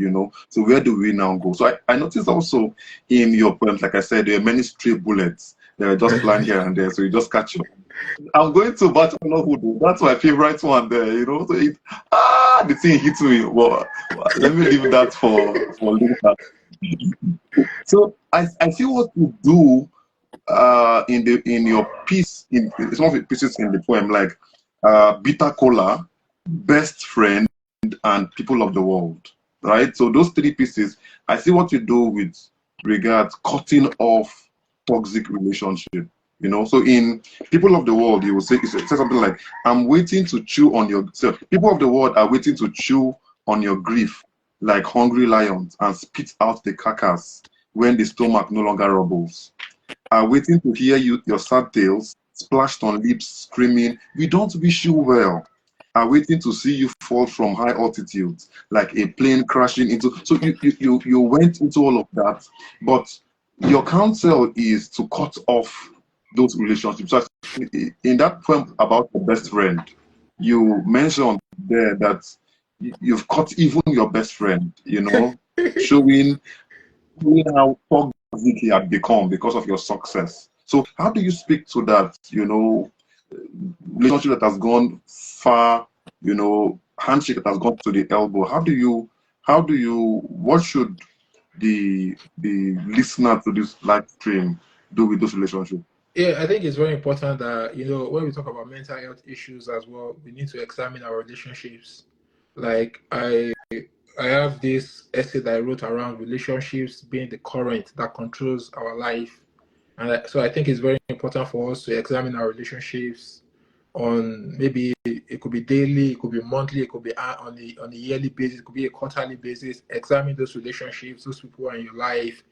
so where do we now go? So I noticed also in your poems, like I said, there are many stray bullets that are just flying here and there, so you just catch them. I'm going to Bachelor Hood. That's my favorite one there, So the thing hits me. Well, let me leave that for later. So I see what you do in your piece, in some of the pieces in the poem, like bitter cola, best friend, and people of the world, right? So those three pieces, I see what you do with regards cutting off toxic relationship. So in people of the world, you will say something like, "I'm waiting to chew on your." So people of the world are waiting to chew on your grief like hungry lions and spit out the carcass when the stomach no longer rumbles. Are waiting to hear your sad tales splashed on lips screaming, "We don't wish you well." Are waiting to see you fall from high altitudes like a plane crashing into. So you went into all of that, but your counsel is to cut off those relationships. So in that poem about the best friend, you mentioned there that you've cut even your best friend, showing how toxic he had become because of your success. So how do you speak to that, relationship that has gone far, handshake that has gone to the elbow? What should the listener to this live stream do with those relationships? Yeah, I think it's very important that, when we talk about mental health issues as well, we need to examine our relationships. Like I have this essay that I wrote around relationships being the current that controls our life. And so I think it's very important for us to examine our relationships on, maybe it could be daily, it could be monthly, it could be on a yearly basis, it could be a quarterly basis. Examine those relationships, those people who are in your life.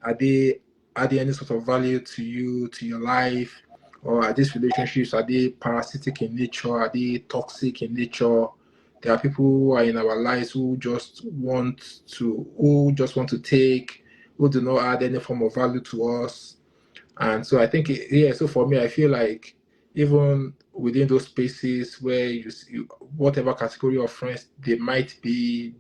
Are they adding any sort of value to you, to your life? Or are these relationships, are they parasitic in nature? Are they toxic in nature? There are people who are in our lives who just want to take, who do not add any form of value to us. And so I think, so for me, I feel like even within those spaces where you see whatever category of friends they might be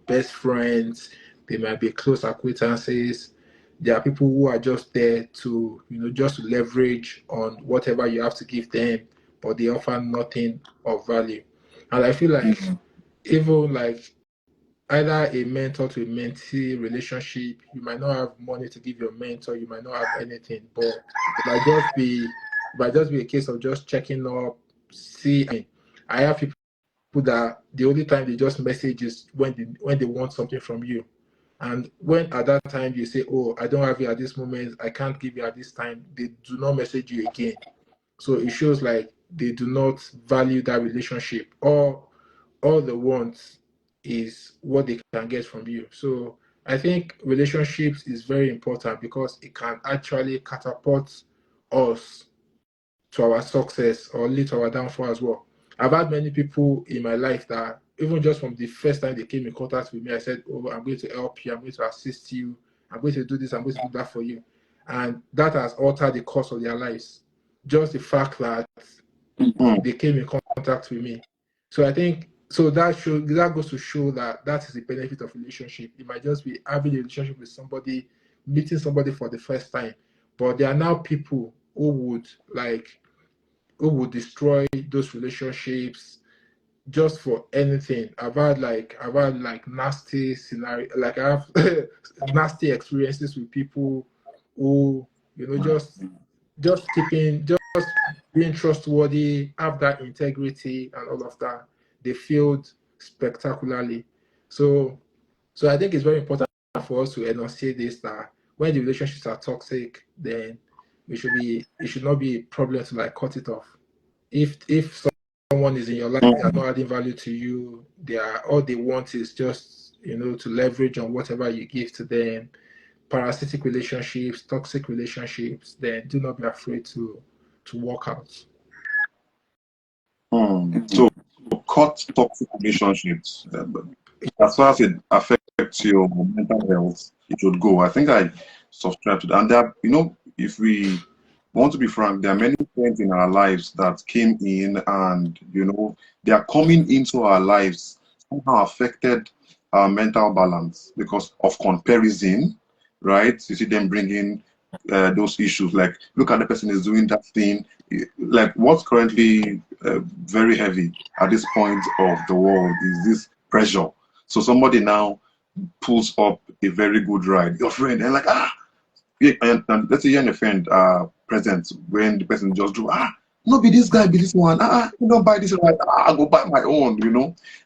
best friends, they might be close acquaintances. There are people who are just there to, just to leverage on whatever you have to give them, but they offer nothing of value. And I feel like even like either a mentor to a mentee relationship, you might not have money to give your mentor, you might not have anything, but it might just be a case of just checking up. I have people that the only time they just message is when they want something from you. And when at that time you say, "Oh, I don't have it at this moment, I can't give you at this time," they do not message you again. So it shows like they do not value that relationship, or all they want is what they can get from you. So I think relationships is very important because it can actually catapult us to our success or lead to our downfall as well. I've had many people in my life that even just from the first time they came in contact with me, I said, "Oh, I'm going to help you, I'm going to assist you, I'm going to do this, I'm going to do that for you." And that has altered the course of their lives. Just the fact that they came in contact with me. So I think that goes to show that that is the benefit of relationship. It might just be having a relationship with somebody, meeting somebody for the first time, but there are now people who would destroy those relationships, just for anything. I've had like nasty scenario, like I have nasty experiences with people who, just keeping, just being trustworthy, have that integrity and all of that. They failed spectacularly. So so I think it's very important for us to enunciate this, that when the relationships are toxic, then it should not be a problem to like cut it off. If someone is in your life, they are not adding value to you, they are, all they want is just, to leverage on whatever you give to them, parasitic relationships, toxic relationships, then do not be afraid to walk out. So cut toxic relationships. As far as it affects your mental health, it should go. I think I subscribe to that. And there, if we want to be frank, there are many friends in our lives that came in and, they are coming into our lives somehow affected our mental balance because of comparison, right? You see them bringing those issues like, look at the person is doing that thing. Like what's currently very heavy at this point of the world is this pressure. So somebody now pulls up a very good ride, your friend, and like, and let's say you're and a friend are present when the person just do, no, be this guy, be this one, you don't buy this ride, I go buy my own,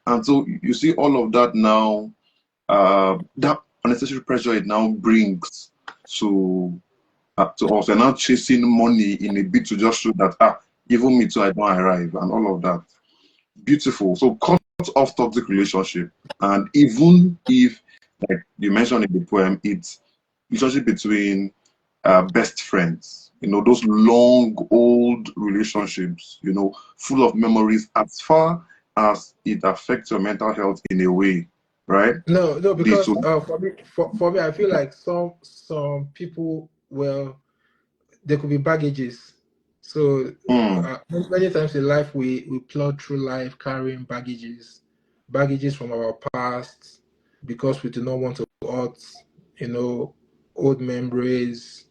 And so you see all of that now, that unnecessary pressure it now brings to us, and now chasing money in a bid to just show that, even me too, I don't arrive, and all of that. Beautiful. So cut off toxic relationship, and even if, like you mentioned in the poem, it's relationship between best friends. Those long, old relationships. Full of memories. As far as it affects your mental health in a way, right? No, These because two. for me, I feel like some people, well, there could be baggages. So Mm, many times in life we plod through life carrying baggages from our past, because we do not want to hurt, old memories,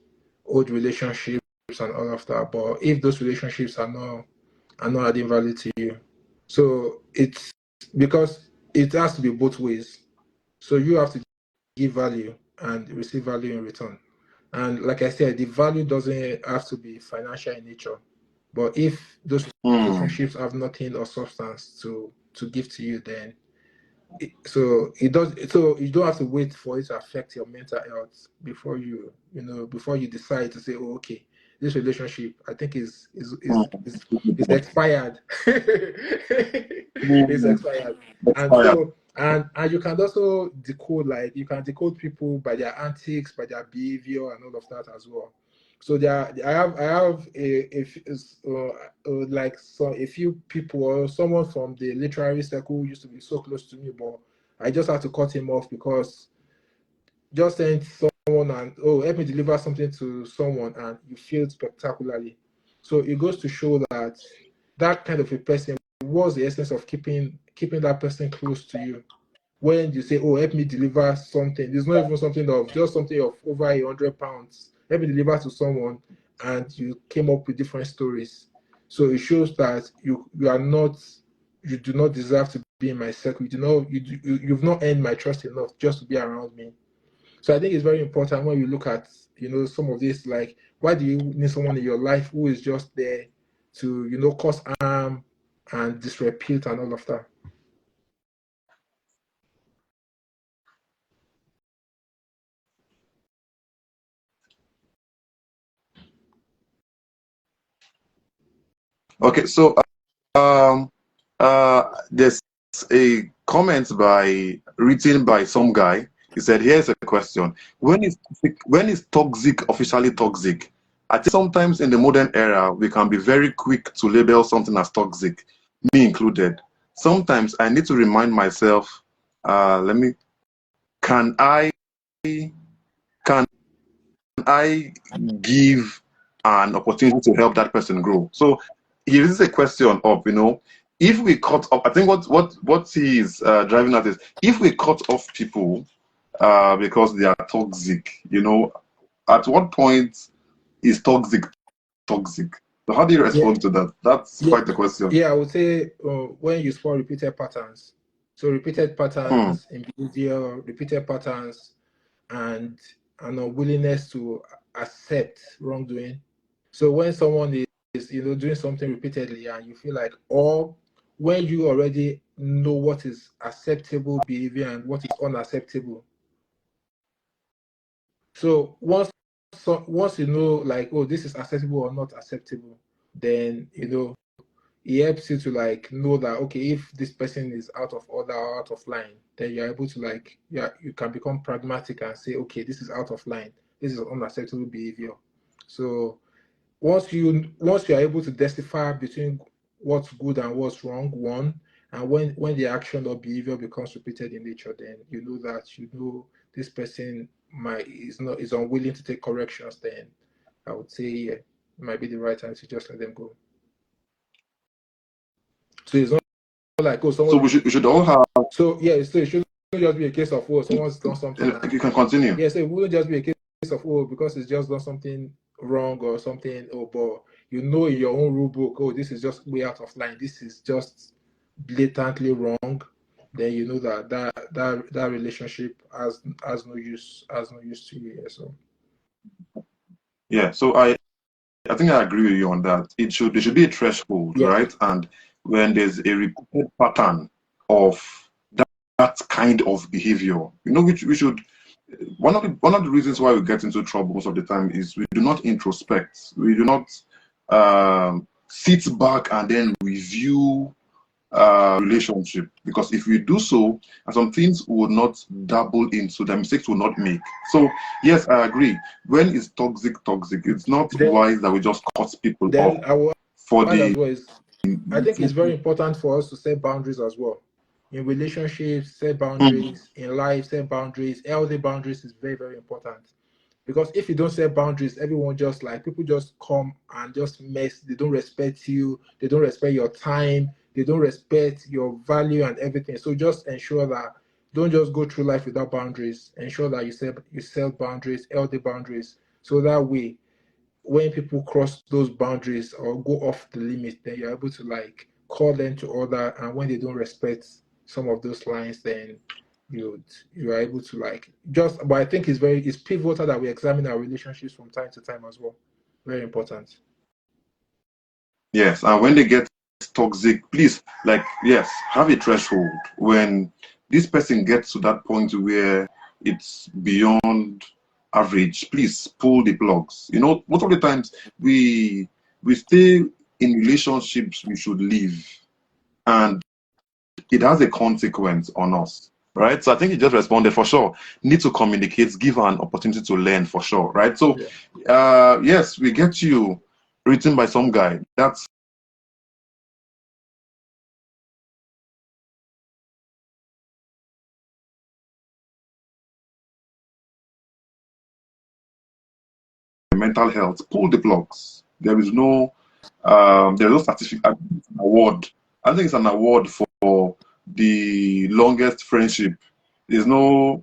old relationships, and all of that. But if those relationships are not adding value to you, so it's because it has to be both ways. So you have to give value and receive value in return. And like I said, the value doesn't have to be financial in nature. But if those mm, relationships have nothing or substance to give to you, then so it does. So you don't have to wait for it to affect your mental health before you decide to say, oh, okay, this relationship I think is mm. expired. It's Mm, expired. that's And fire. so and you can also decode, like you can decode people by their antics, by their behavior, and all of that as well. So I have like a few people, or someone from the literary circle who used to be so close to me, but I just had to cut him off because just saying to someone and, oh, help me deliver something to someone, and you failed spectacularly. So it goes to show that that kind of a person was the essence of keeping that person close to you. When you say, oh, help me deliver something, there's not even something of just something of over £100. Help me deliver to someone, and you came up with different stories. So it shows that you do not deserve to be in my circle. You've not earned my trust enough just to be around me. So I think it's very important when you look at, some of this, like, why do you need someone in your life who is just there to, cause harm and disrepute and all of that? Okay, so there's a comment written by some guy. He said, "Here's a question: when is toxic officially toxic?" I think sometimes in the modern era we can be very quick to label something as toxic, me included. Sometimes I need to remind myself, let me, can I can I give an opportunity to help that person grow? So here is a question of, if we cut off, I think what he is driving at is, if we cut off people because they are toxic, at what point is toxic toxic? So how do you Yeah, respond to that? That's yeah, quite the question. yeah. I would say when you spot repeated patterns, so repeated Hmm. patterns in behavior, repeated patterns, and an unwillingness to accept wrongdoing. So when someone is doing something repeatedly and you feel like, or when you already know what is acceptable behavior and what is unacceptable. So once you know, like, oh, this is acceptable or not acceptable, then it helps you to like know that, okay, if this person is out of order or out of line, then you're able to like, yeah, you can become pragmatic and say, okay, this is out of line, this is unacceptable behavior. So once you're able to decipher between what's good and what's wrong, one, and when the action or behavior becomes repeated in nature, then this person is unwilling to take corrections, then I would say, yeah, it might be the right time to just let them go. So it's not like, oh, So someone we should all have. so yeah, so it shouldn't just be a case of, oh, someone's done something and You can continue. yeah, so it wouldn't just be a case of, oh, because it's just done something wrong or something, oh, but in your own rule book, oh, this is just way out of line, this is just blatantly wrong, then you know that relationship has no use to you. Yeah, so Yeah. So I think I agree with you on that. There should be a threshold, yeah, right? And when there's a repeated pattern of that kind of behavior, which we should. One of the reasons why we get into trouble most of the time is we do not introspect. We do not sit back and then review relationship, because if we do so, some things we will not dabble into, the mistakes will not make. So yes, I agree. When it's toxic, it's not then wise that we just cut people off then I will for add the. as well is, I think it's very important for us to set boundaries as well. In relationships, set Mm. boundaries. In life, set boundaries. Healthy boundaries is very, very important. Because if you don't set boundaries, everyone just like, people just come and just mess. They don't respect you. They don't respect your time. They don't respect your value and everything. So just ensure that don't just go through life without boundaries. Ensure that you set boundaries, healthy boundaries. So that way, when people cross those boundaries or go off the limit, then you're able to like call them to order. And when they don't respect some of those lines, then you are able to like just. But I think it's pivotal that we examine our relationships from time to time as well. Very important. Yes, and when they get toxic, please, like, yes, have a threshold. When this person gets to that point where it's beyond average, please pull the plugs. Most of the times we stay in relationships we should leave, and it has a consequence on us. Right. So I think you just responded for sure. Need to communicate, give her an opportunity to learn for sure. Right. So Yeah. yes, we get you written by some guy. That's mental health. Pull the plugs. There's no certificate, award. I think it's an award for the longest friendship. There's no,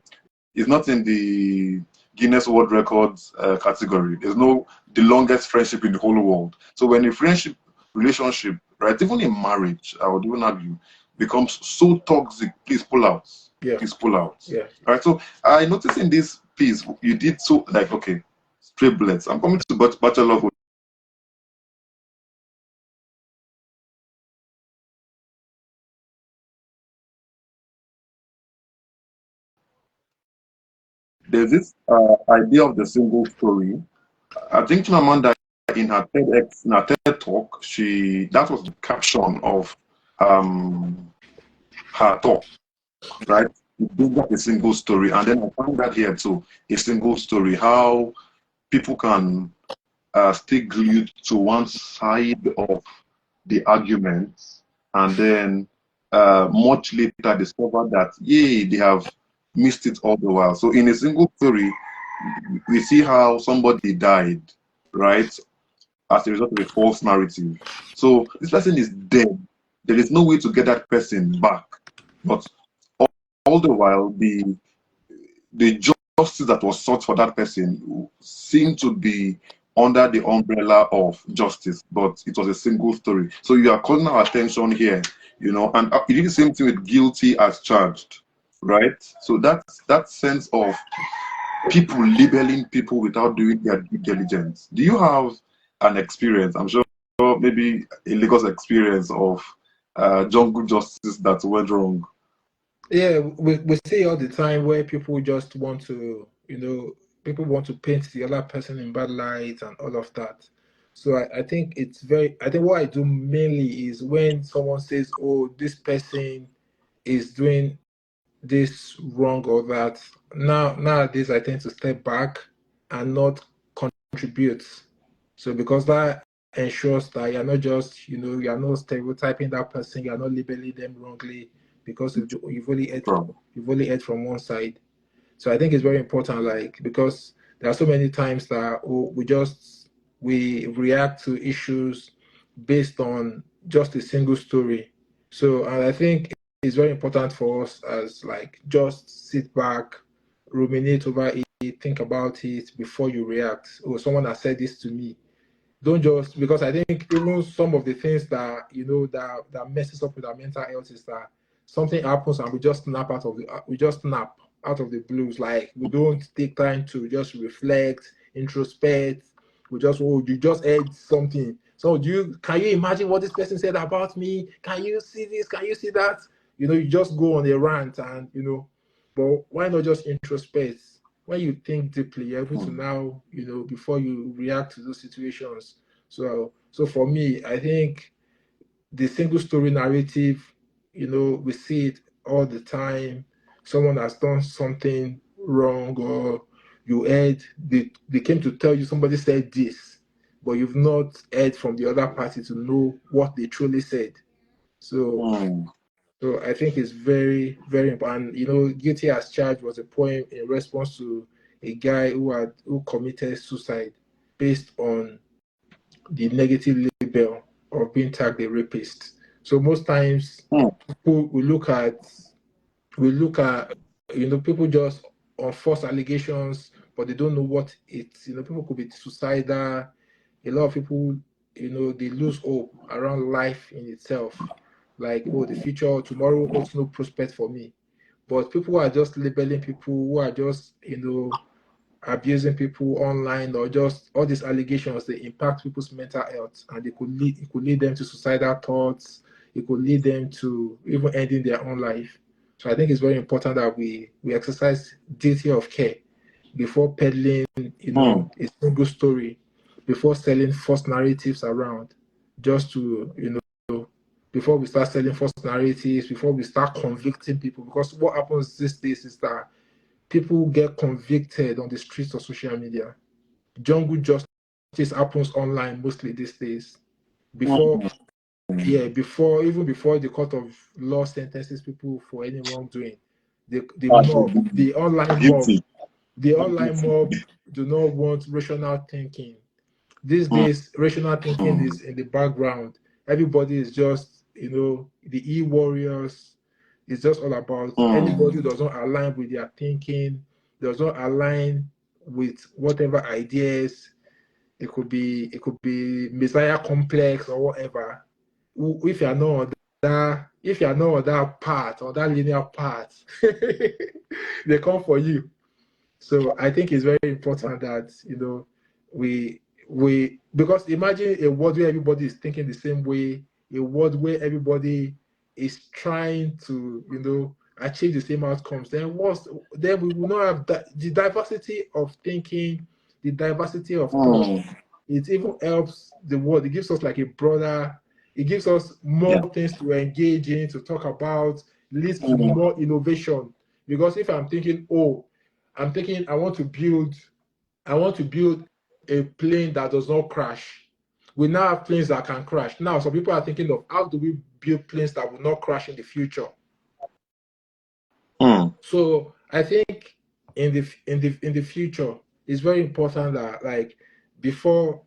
it's not in the Guinness World Records category. There's no the longest friendship in the whole world. So when a friendship relationship, right, even in marriage, I would even argue, becomes so toxic, please pull out. Yeah. Please pull out. Yeah. All right. So I noticed in this piece you did so like, okay, straight bullets. I'm coming to Bachelor of. There's this idea of the single story. I think Chimamanda in her TED talk, that was the caption of her talk, right? It brings up a single story, and then I find that here too, a single story, how people can stay glued to one side of the argument, and then much later discover that, yay, they have missed it all the while. So in a single story, we see how somebody died, right, as a result of a false narrative. So this person is dead. There is no way to get that person back. But all the while, the justice that was sought for that person seemed to be under the umbrella of justice, but it was a single story. So you are calling our attention here, you know, and you did the same thing with guilty as charged, right? So that's that sense of people labeling people without doing their due diligence. Do you have an experience? I'm sure maybe a Lagos experience of jungle justice that went wrong. Yeah, we see all the time where people just want to, people want to paint the other person in bad light and all of that. So I think I think what I do mainly is when someone says, oh, this person is doing this wrong or that. Nowadays, I tend to step back and not contribute. So because that ensures that you're not just, you're not stereotyping that person, you're not labeling them wrongly because you've only heard from one side. So I think it's very important, like, because there are so many times that we react to issues based on just a single story. So, and I think it's very important for us as like just sit back, ruminate over it, think about it before you react. Oh, someone has said this to me. Don't just, because I think even some of the things that that messes up with our mental health is that something happens and we just snap out of the blues. Like, we don't take time to just reflect, introspect. You just heard something. So can you imagine what this person said about me? Can you see this? Can you see that? You just go on a rant and but why not just introspect? When you think deeply, you're able to now, before you react to those situations. So for me, I think the single story narrative, we see it all the time. Someone has done something wrong, or you heard they came to tell you somebody said this, but you've not heard from the other party to know what they truly said. So so I think it's very, very important. Guilty as Charged was a poem in response to a guy who committed suicide based on the negative label of being tagged a rapist. So most times people we look at people just on false allegations, but they don't know what it's. People could be suicidal. A lot of people, they lose hope around life in itself. Like, oh, the future, tomorrow holds no prospect for me. But people who are just labeling people, who are just, abusing people online, or just all these allegations, they impact people's mental health, and it could lead them to suicidal thoughts. It could lead them to even ending their own life. So I think it's very important that we exercise duty of care before peddling, a single story, before selling false narratives around, just to, before we start selling false narratives, before we start convicting people. Because what happens these days is that people get convicted on the streets of social media. Jungle justice happens online mostly these days. Before, even before the court of law sentences people for any wrongdoing, the online mob, Guilty. do not want rational thinking. These days, rational thinking is in the background. Everybody is just, the e-warriors. It's just all about anybody who does not align with their thinking, does not align with whatever ideas. It could be Messiah complex or whatever. If you are not on that path, or that linear path, they come for you. So I think it's very important that we because imagine a world where everybody is thinking the same way, a world where everybody is trying to achieve the same outcomes. Then we will not have the diversity of thinking, the diversity of thought. It even helps the world. It gives us like a broader. It gives us more things to engage in, to talk about, leads to more innovation. Because if I'm thinking, I want to build a plane that does not crash. We now have planes that can crash. Now, some people are thinking of how do we build planes that will not crash in the future. So I think in the future, it's very important that before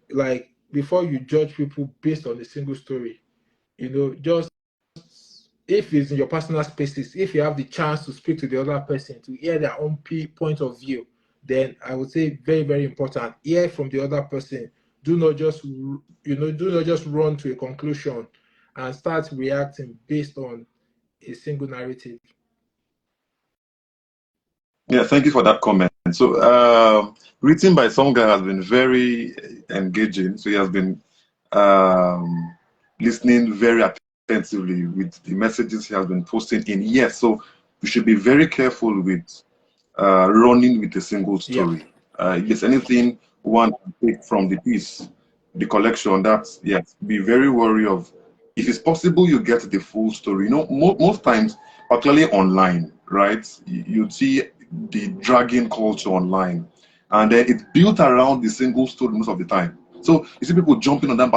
you judge people based on a single story, just if it's in your personal spaces, if you have the chance to speak to the other person, to hear their own point of view, then I would say very, very important. Hear from the other person. do not just run to a conclusion and start reacting based on a single narrative. Yeah, thank you for that comment. So, written by some guy has been very engaging. So he has been listening very attentively with the messages he has been posting in. Yes, so we should be very careful with running with a single story. Yes, anything one can take from the piece, the collection, that's, yes, be very wary of. If it's possible, you get the full story. You know, most times, particularly online, right? You see the dragging culture online, and then it's built around the single story most of the time. So you see people jumping on that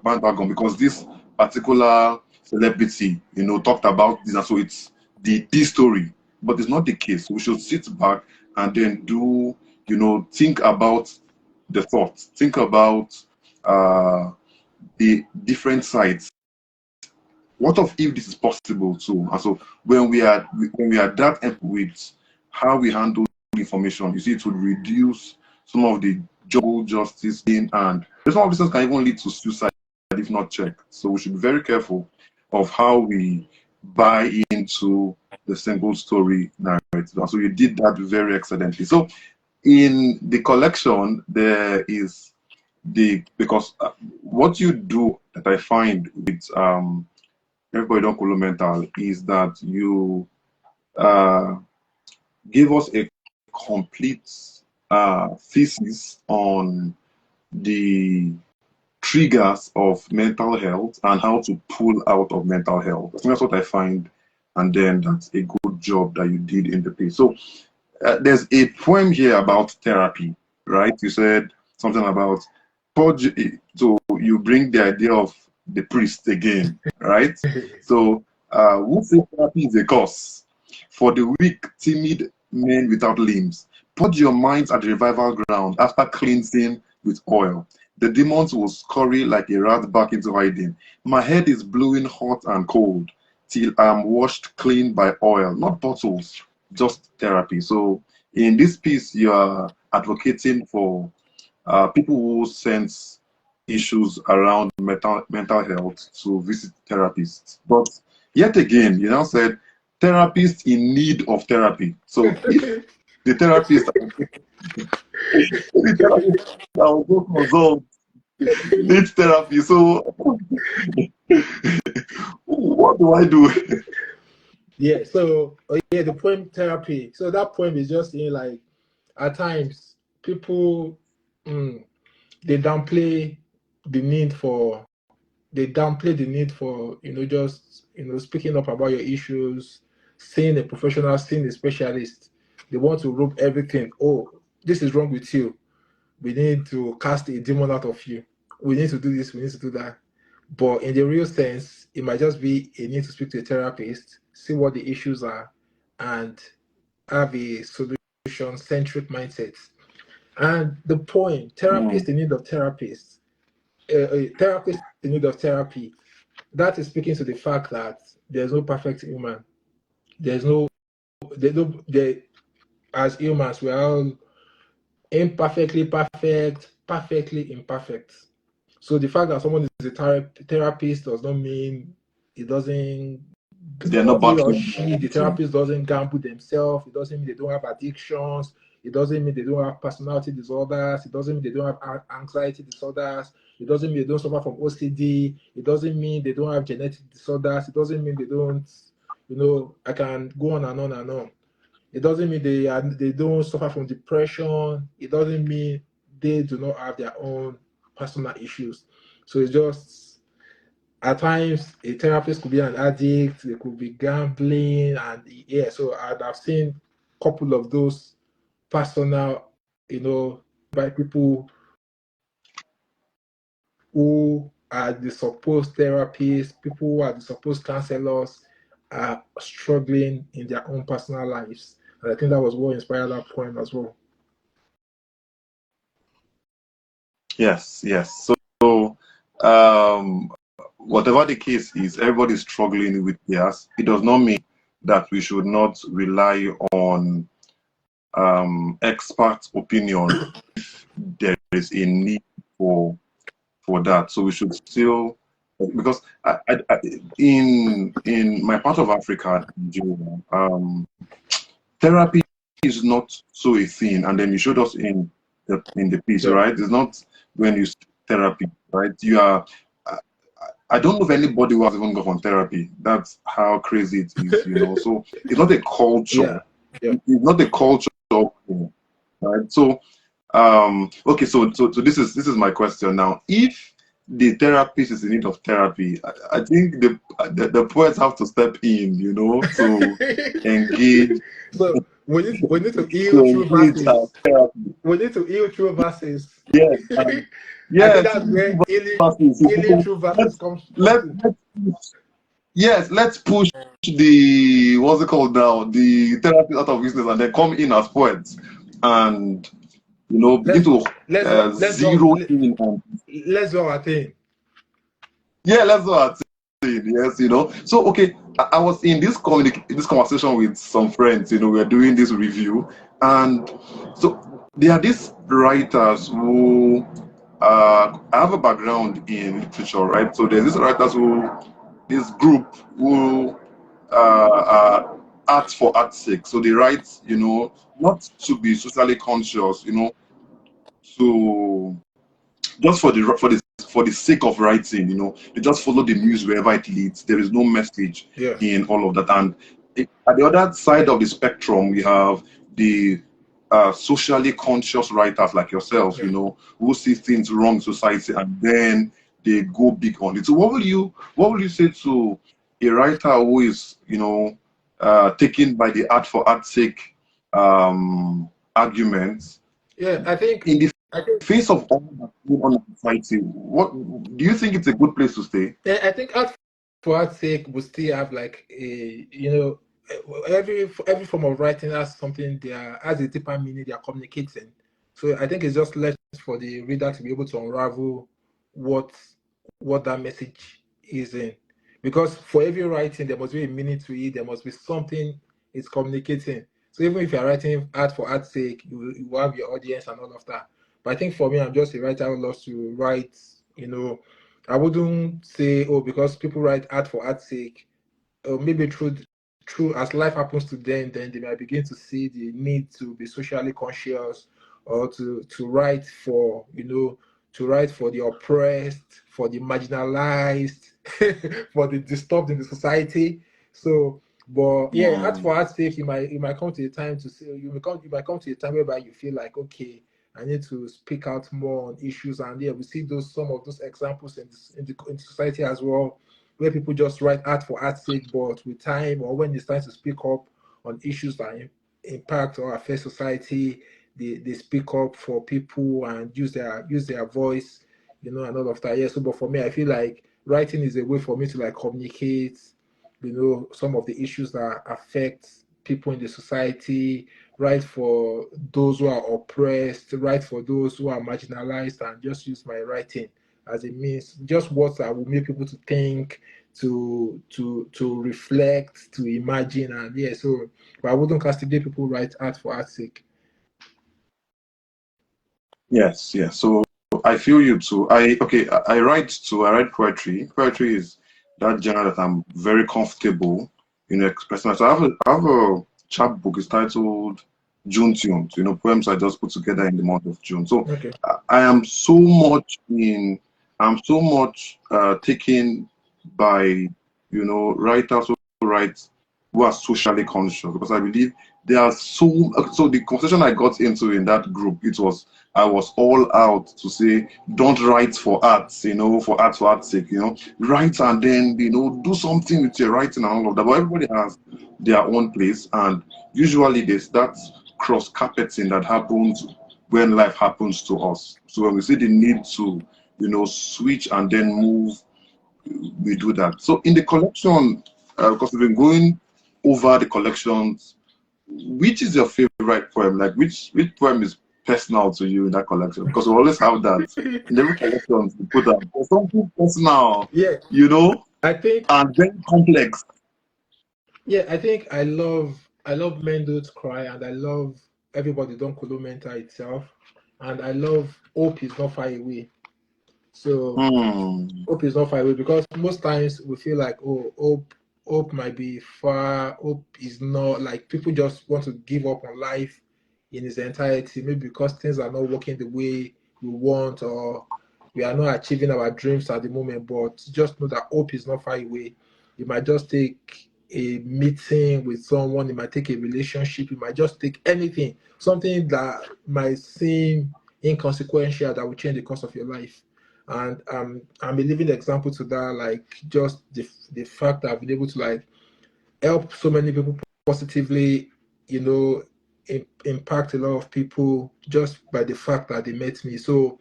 bandwagon because this particular celebrity, talked about this, and so it's the story. But it's not the case. We should sit back and then do, think about the thoughts, think about the different sides. What if this is possible too? And so when we are that with how we handle information, you see, it would reduce some of the justice in, and some of these things can even lead to suicide if not checked. So we should be very careful of how we buy into the single story narrative. And so you did that very excellently. So in the collection, there is because what you do that I find with everybody Don Kolomental is that you give us a complete thesis on the triggers of mental health and how to pull out of mental health. I think that's what I find, and then that's a good job that you did in the piece. So there's a poem here about therapy, right? You said something about, so you bring the idea of the priest again, right? So who says therapy is a cause for the weak, timid men without limbs? Put your minds at the revival ground after cleansing with oil. The demons will scurry like a rat back into hiding. My head is blowing hot and cold till I'm washed clean by oil, not bottles, just therapy. So in this piece, you are advocating for people who sense issues around mental health to visit therapists. But yet again, you now said therapists in need of therapy. So if the therapist that will go consult needs therapy, so what do I do? Yeah, so the poem therapy. So that poem is just in like, at times people they downplay the need for just speaking up about your issues, seeing a professional, seeing a specialist. They want to rope everything. Oh, this is wrong with you. We need to cast a demon out of you. We need to do this, we need to do that. But in the real sense, it might just be a need to speak to a therapist, see what the issues are, and have a solution-centric mindset. And the point, therapist in need of therapists, a therapist in need of therapy, that is speaking to the fact that there's no perfect human. As humans, we are all imperfectly perfect, perfectly imperfect. So the fact that someone is a therapist does not mean it doesn't, They're not he or battling. she, the therapist doesn't gamble themselves. It doesn't mean they don't have addictions. It doesn't mean they don't have personality disorders. It doesn't mean they don't have anxiety disorders. It doesn't mean they don't suffer from OCD. It doesn't mean they don't have genetic disorders. It doesn't mean they don't, I can go on and on and on. It doesn't mean they don't suffer from depression. It doesn't mean they do not have their own personal issues. So it's just, at times a therapist could be an addict, they could be gambling, and yeah. So I've seen a couple of those personal, by people who are the supposed therapists, people who are the supposed counselors, are struggling in their own personal lives. And I think that was what inspired that poem as well. Yes. So whatever the case is, everybody's struggling with theirs. It does not mean that we should not rely on expert opinion if there is a need for for that. So we should still, because in my part of Africa, Nigeria, therapy is not so a thing. And then you showed us in the piece, Yeah. right? It's not when you therapy, right? You are. I don't know of anybody who has even gone on therapy. That's how crazy it is, So it's not a culture. Yeah. Yeah. It's not a culture, right? So, okay. So this is my question now. If the therapist is in need of therapy, I think the poets have to step in, to engage So we need to to heal through engage verses. therapy. We need to heal through verses. Yes, and I think yes, that's where versus, healing through verses let's comes let in. yes, let's push the what's it called now, the therapist out of business, and then come in as poets, and begin Let's to let's let's zero in on. let's do our thing. Yeah, let's do our thing. Yes, So okay, I was in this conversation with some friends. We were doing this review, and so there are these writers who I have a background in literature, right? So there's these writers this group who art for art's sake. So they write, not to be socially conscious, to just for the sake of writing, they just follow the muse wherever it leads. There is no message Yeah. in all of that. And at the other side of the spectrum, we have the socially conscious writers like yourself, Yeah. who see things wrong in society and then they go big on it. So what will you say to a writer who is, taken by the art for art's sake arguments Yeah. in the I think face of all that's going on in society? What do you think it's a good place to stay? I think art for art's sake we still have like a every form of writing has something there has a deeper meaning they are communicating. So I think it's just left for the reader to be able to unravel what what that message is in. Because for every writing there must be a meaning to it, there must be something it's communicating. So even if you're writing art for art's sake, you have your audience and all of that. But I think for me, I'm just a writer who loves to write, I wouldn't say, oh, because people write art for art's sake, or maybe through as life happens to them, then they might begin to see the need to be socially conscious or to write for, to write for the oppressed, for the marginalized, for the disturbed in the society. So, but yeah, art Mm, for art's sake, you might come to a time to say you might come to a time whereby you feel like, okay, I need to speak out more on issues, and yeah, we see some of those examples in society as well, where people just write art for art's sake, but with time or when it's time to speak up on issues that impact or affect society, they speak up for people and use their voice, and all of that. Yeah. So, but for me, I feel like writing is a way for me to like communicate, some of the issues that affect people in the society, write for those who are oppressed, write for those who are marginalized, and just use my writing as a means, just words that will make people to think, to reflect, to imagine, and yeah. So, but I wouldn't castigate people who write art for art's sake. yes, yes. So I feel you too. I write too. I write poetry. Poetry is that genre that I'm very comfortable, expressing. So I have a chapbook. It's titled June Tunes. Poems I just put together in the month of June. So Okay. I am so much taken by writers who write who are socially conscious, because I believe there are so the conversation I got into in that group, I was all out to say, don't write for art, for art's sake, write and then, do something with your writing and all of that. But everybody has their own place, and usually there's that cross carpeting that happens when life happens to us. So when we see the need to, switch and then move, we do that. So in the collection, because we've been going over the collections, which is your favorite poem? Like which poem is personal to you in that collection? Because we always have that in every collection we put up. There's something personal, Yeah, I think and very complex. yeah, I think I love Men Don't Cry, and I love Everybody Don Kolomental itself, and I love Hope Is Not Far Away. So hope is not far away, because most times we feel like, oh, hope might be far. Hope is not, like, people just want to give up on life in its entirety, maybe because things are not working the way we want, or we are not achieving our dreams at the moment. But just know that hope is not far away. It might just take a meeting with someone, it might take a relationship, it might just take anything, something that might seem inconsequential that will change the course of your life. And I'm a living example to that. Like, just the fact that I've been able to, like, help so many people positively, impact a lot of people just by the fact that they met me. So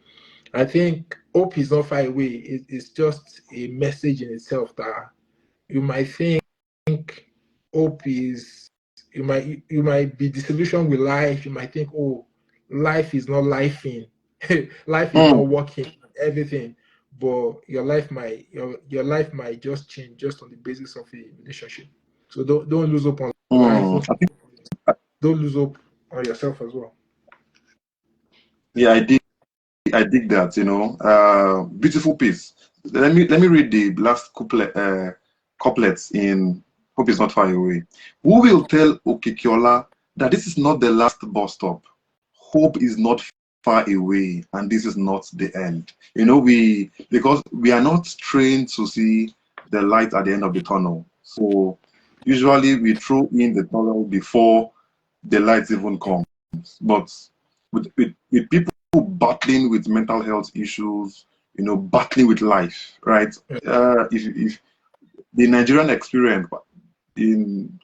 I think hope is not far away. It's just a message in itself that you might think hope is, you might be disillusioned with life. You might think, oh, life is not lifing, life is not working, everything. But your life might just change just on the basis of a relationship. So don't lose hope on life. Don't lose hope on yourself as well. Yeah, I dig that, beautiful piece. Let me read the last couplets in Hope is Not Far Away. Who will tell Okikiola that this is not the last bus stop? Hope is not far away, and this is not the end. Because we are not trained to see the light at the end of the tunnel. So usually we throw in the tunnel before the light even comes. But with people battling with mental health issues, battling with life, right? If the Nigerian experience, in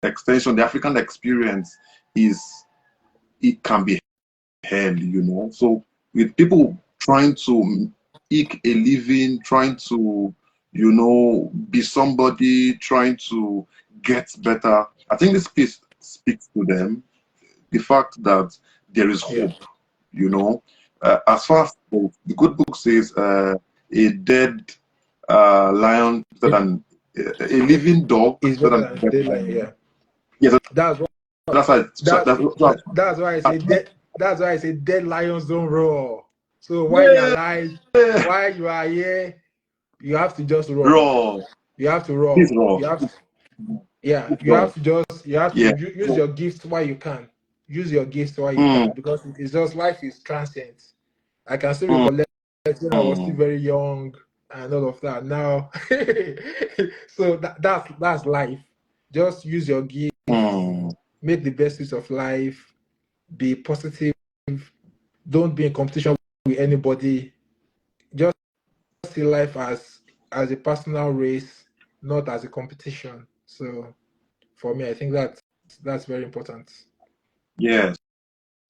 extension, the African experience it can be hell. So with people trying to eke a living, trying to, be somebody, trying to get better, I think this piece speaks to them. The fact that there is hope, as far as the good book says, a dead lion better than a living dog Is better better than a than dead daylight. lion. Yeah, Yes, that's what that's why. that's why I say dead. That's why I say dead lions don't roar. So while you're Yeah, alive, while you are here, you have to just roar. raw. You have to This roar. raw. You have to, yeah. This You raw. have to just Yeah. use your gift while you can. Use your gift while you Mm, can, because it's just, life is transient. I can still mm, recollect when I was still mm, very young and all of that. Now, so that's life. Just use your gift. mm, Make the best use of life. Be positive. Don't be in competition with anybody. Just see life as a personal race, not as a competition. So for me, I think that's very important. yes.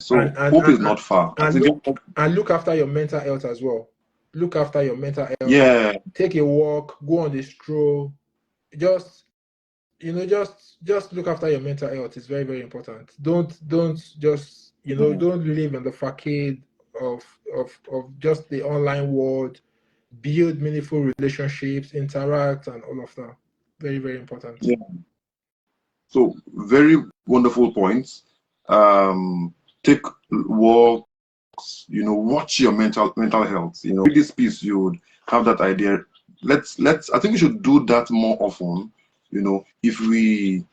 And So and hope and, is and, not far. I and think. look and look after your mental health as well. Look after your mental health. Yeah. Take a walk. Go on a stroll. Just just look after your mental health. It's very, very important. Don't just don't live in the facade of just the online world. Build meaningful relationships, interact, and all of that. Very, very important. Yeah. So very wonderful points. Take walks. Watch your mental health. With this piece, you would have that idea. Let's. I think we should do that more often. If we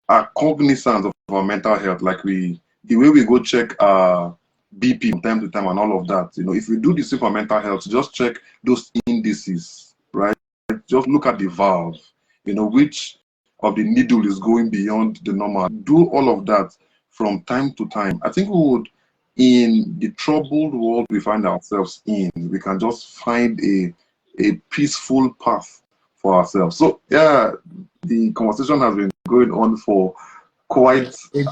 are cognizant of our mental health, like the way we go check our BP from time to time and all of that. If we do the same for mental health, just check those indices, right? Just look at the valve, which of the needle is going beyond the normal. Do all of that from time to time. I think we would, in the troubled world we find ourselves in, we can just find a peaceful path for ourselves. So yeah, the conversation has been going on for quite Yeah,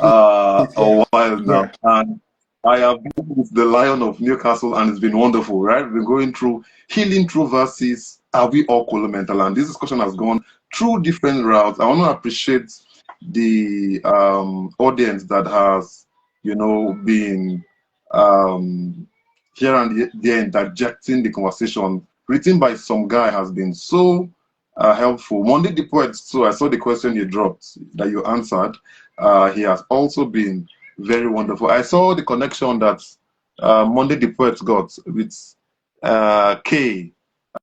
a while now, yeah. and I have been with the Lion of Newcastle, and it's been wonderful, right? We've been going through healing through verses. Are we all Kolomental? And this discussion has gone through different routes. I want to appreciate the audience that has, been here and there interjecting the conversation. Written by some guy has been so helpful. Monday the Poet, so I saw the question you dropped that you answered. He has also been very wonderful. I saw the connection that Monday the Poet got with K.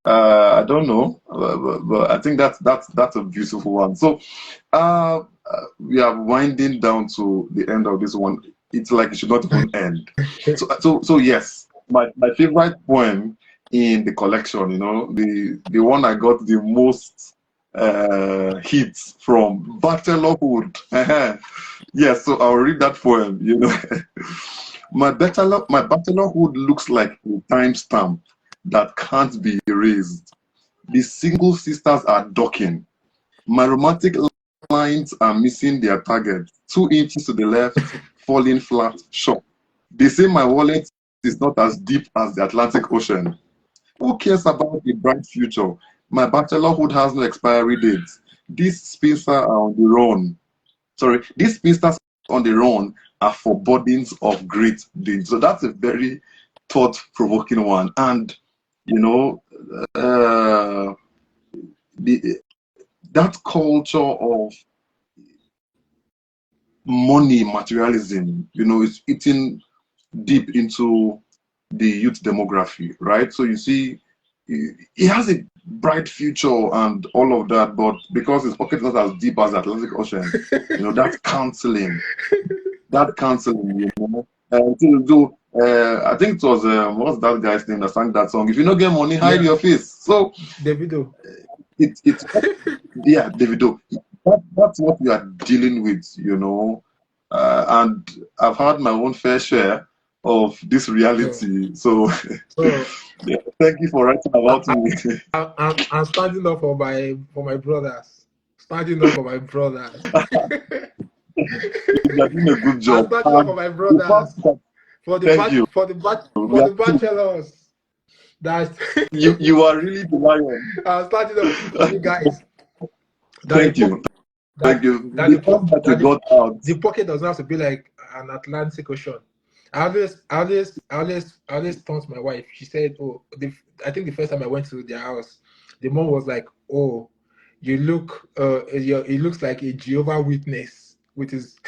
I don't know, but I think that's a beautiful one. So we are winding down to the end of this one. It's like it should not even end. So yes, my favorite poem in the collection, the one I got the most hits from, Bachelorhood. Yes, so I'll read that poem. My bachelorhood looks like a timestamp that can't be erased. The single sisters are docking. My romantic lines are missing their target. 2 inches to the left, falling flat, short. They say my wallet is not as deep as the Atlantic Ocean. Who cares about the bright future? My bachelorhood has no expiry date. These spinsters are on the run. Sorry, these spinsters on the run are forebodings of great danger. So that's a very thought-provoking one. And uh, that culture of money materialism, it's eating deep into the youth demography, right? So you see, he has a bright future and all of that, but because his pocket is not as deep as the Atlantic Ocean, that's counseling. That counseling, I think it was what's that guy's name that sang that song? If you don't get money, hide your face. So Davido. It's yeah, Davido. That's what we are dealing with, and I've had my own fair share of this reality. So yeah, thank you for writing about me. I'm standing up for my brothers. Standing up for my brothers. You're doing a good I'm job. standing up for my brothers. Thank you. For the bachelors. That's you are really the lion. I'm starting up for you guys. Thank you. Thank you. The pocket doesn't have to be like an Atlantic Ocean. I always taunt my wife. She said, "Oh, I think the first time I went to their house, the mom was like, oh, you look, it looks like a Jehovah Witness, which is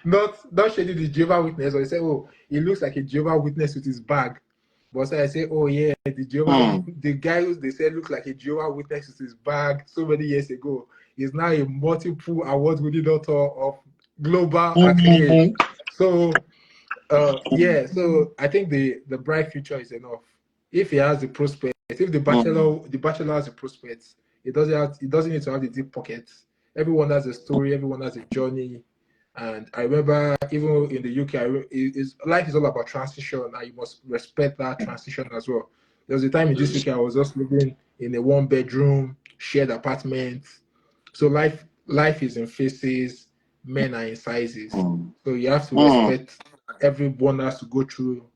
not shading the Jehovah Witness. Or they say, oh, it looks like a Jehovah Witness with his bag. But so I say, oh yeah, the guy who they said looks like a Jehovah Witness with his bag so many years ago is now a multiple award-winning author of global acclaim. So yeah, so I think the bright future is enough. If he has the prospects, if the bachelor has the prospects, it doesn't need to have the deep pockets. Everyone has a story, everyone has a journey. And I remember even in the UK, life is all about transition, and you must respect that transition as well. There was a time in this UK I was just living in a one-bedroom shared apartment. So life is in phases, men are in sizes. So you have to respect everyone has to go through.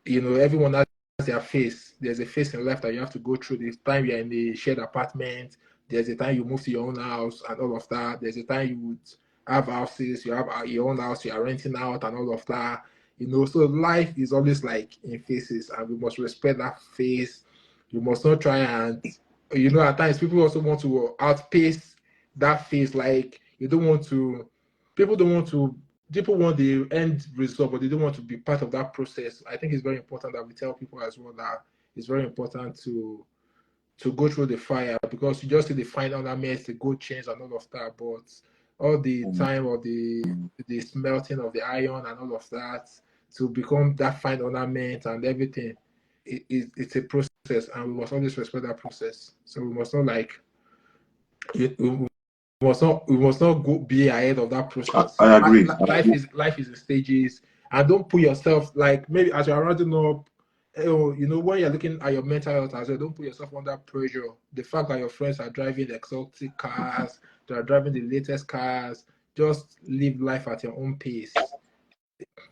Everyone has their phase. There's a phase in life that you have to go through. This time you're in a shared apartment. There's a time you move to your own house and all of that. There's a time you would have houses, you have your own house, you are renting out and all of that. So life is always like in phases, and we must respect that phase. You must not try and, at times people also want to outpace that phase. Like people want the end result, but they don't want to be part of that process. I think it's very important that we tell people as well that it's very important to go through the fire, because you just see the fine ornaments, the gold chains and all of that, but all the time of the smelting of the iron and all of that to become that fine ornament and everything, it's a process, and we must always respect that process. So we must not we must not go be ahead of that process. I agree. Life is in stages, and don't put yourself, like, maybe as you're rounding up, when you're looking at your mental health as well, don't put yourself under pressure. The fact that your friends are driving exotic cars, they are driving the latest cars, just live life at your own pace.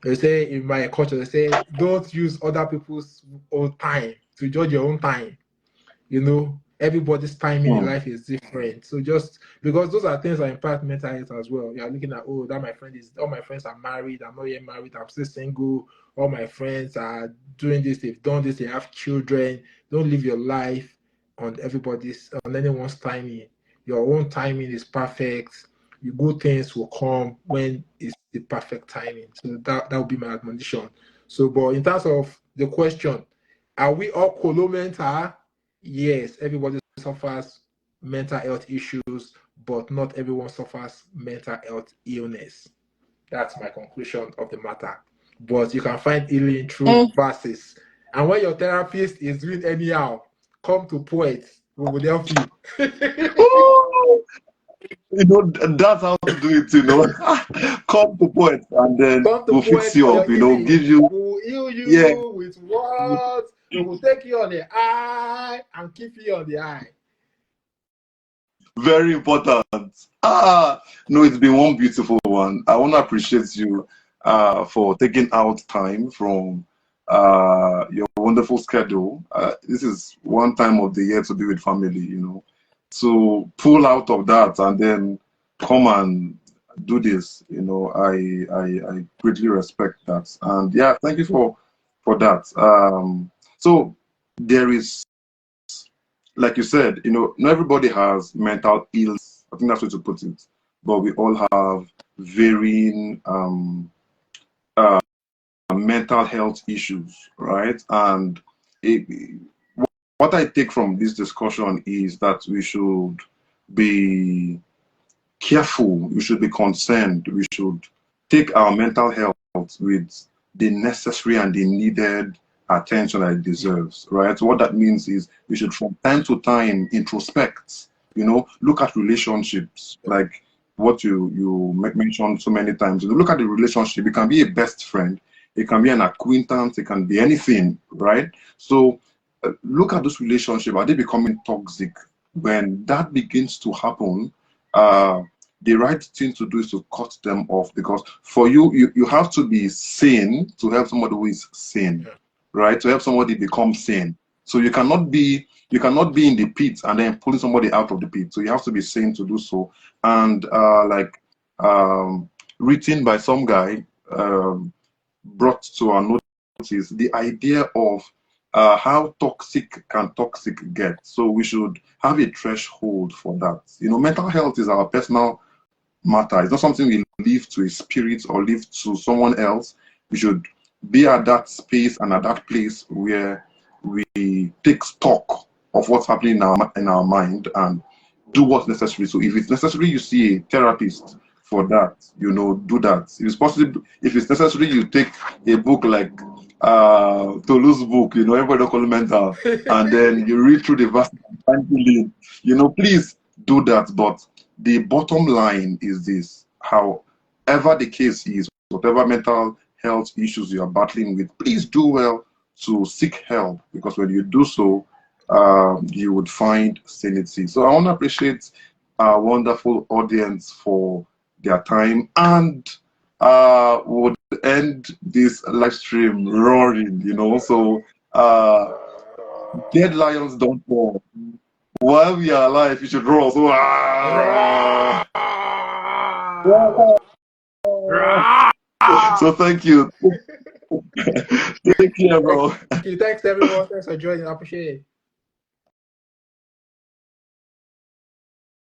They say in my culture, they say don't use other people's own time to judge your own time. Everybody's timing in life is different. So just because those are things that impact mental health as well. You're looking at, all my friends are married, I'm not yet married, I'm still single, all my friends are doing this, they've done this, they have children. Don't live your life on anyone's timing. Your own timing is perfect. Your good things will come when it's the perfect timing. So that would be my admonition. So, but in terms of the question, Are we all Kolomental? Yes, everybody suffers mental health issues, but not everyone suffers mental health illness. That's my conclusion of the matter. But you can find healing through verses. And when your therapist is doing anyhow, come to poets. We will help you. That's how to do it, Come to point and then Come to we'll fix poets you for your up, healing. give you, We will heal you yeah, with words. We will take you on the eye and keep you on the eye. very important. No, it's been one beautiful one. I want to appreciate you for taking out time from your wonderful schedule. This is one time of the year to be with family, to pull out of that and then come and do this. I greatly respect that. And yeah, thank you for that. So there is, like you said, not everybody has mental illness. I think that's the way to put it. But we all have varying mental health issues, right? And what I take from this discussion is that we should be careful, we should be concerned, we should take our mental health with the necessary and the needed attention that it deserves, right? So what that means is we should from time to time introspect, look at relationships, like what you mentioned so many times. Look at the relationship. It can be a best friend, it can be an acquaintance, it can be anything, right? So look at those relationships. Are they becoming toxic? When that begins to happen, the right thing to do is to cut them off, because for you have to be sane to help somebody who is sane, right? To help somebody become sane. So you cannot be in the pit and then pulling somebody out of the pit. So you have to be sane to do so. And written by some guy, brought to our notice the idea of how toxic can toxic get. So we should have a threshold for that. Mental health is our personal matter. It's not something we leave to a spirit or leave to someone else. We should be at that space and at that place where we take stock of what's happening in our mind and do what's necessary. So if it's necessary, you see a therapist for that, do that. If it's possible, if it's necessary, you take a book like Tolu's book, everybody Don Kolomental, and then you read through the verse and find healing. Please do that. But the bottom line is this: however the case is, whatever mental health issues you are battling with, please do well to seek help, because when you do so, you would find sanity. So I want to appreciate our wonderful audience for their time, and would end this live stream roaring, So dead lions don't fall. While we are alive, you should roar. So, so thank you. Take care, bro. Thank you. Thanks, everyone. Thanks for joining. I appreciate it.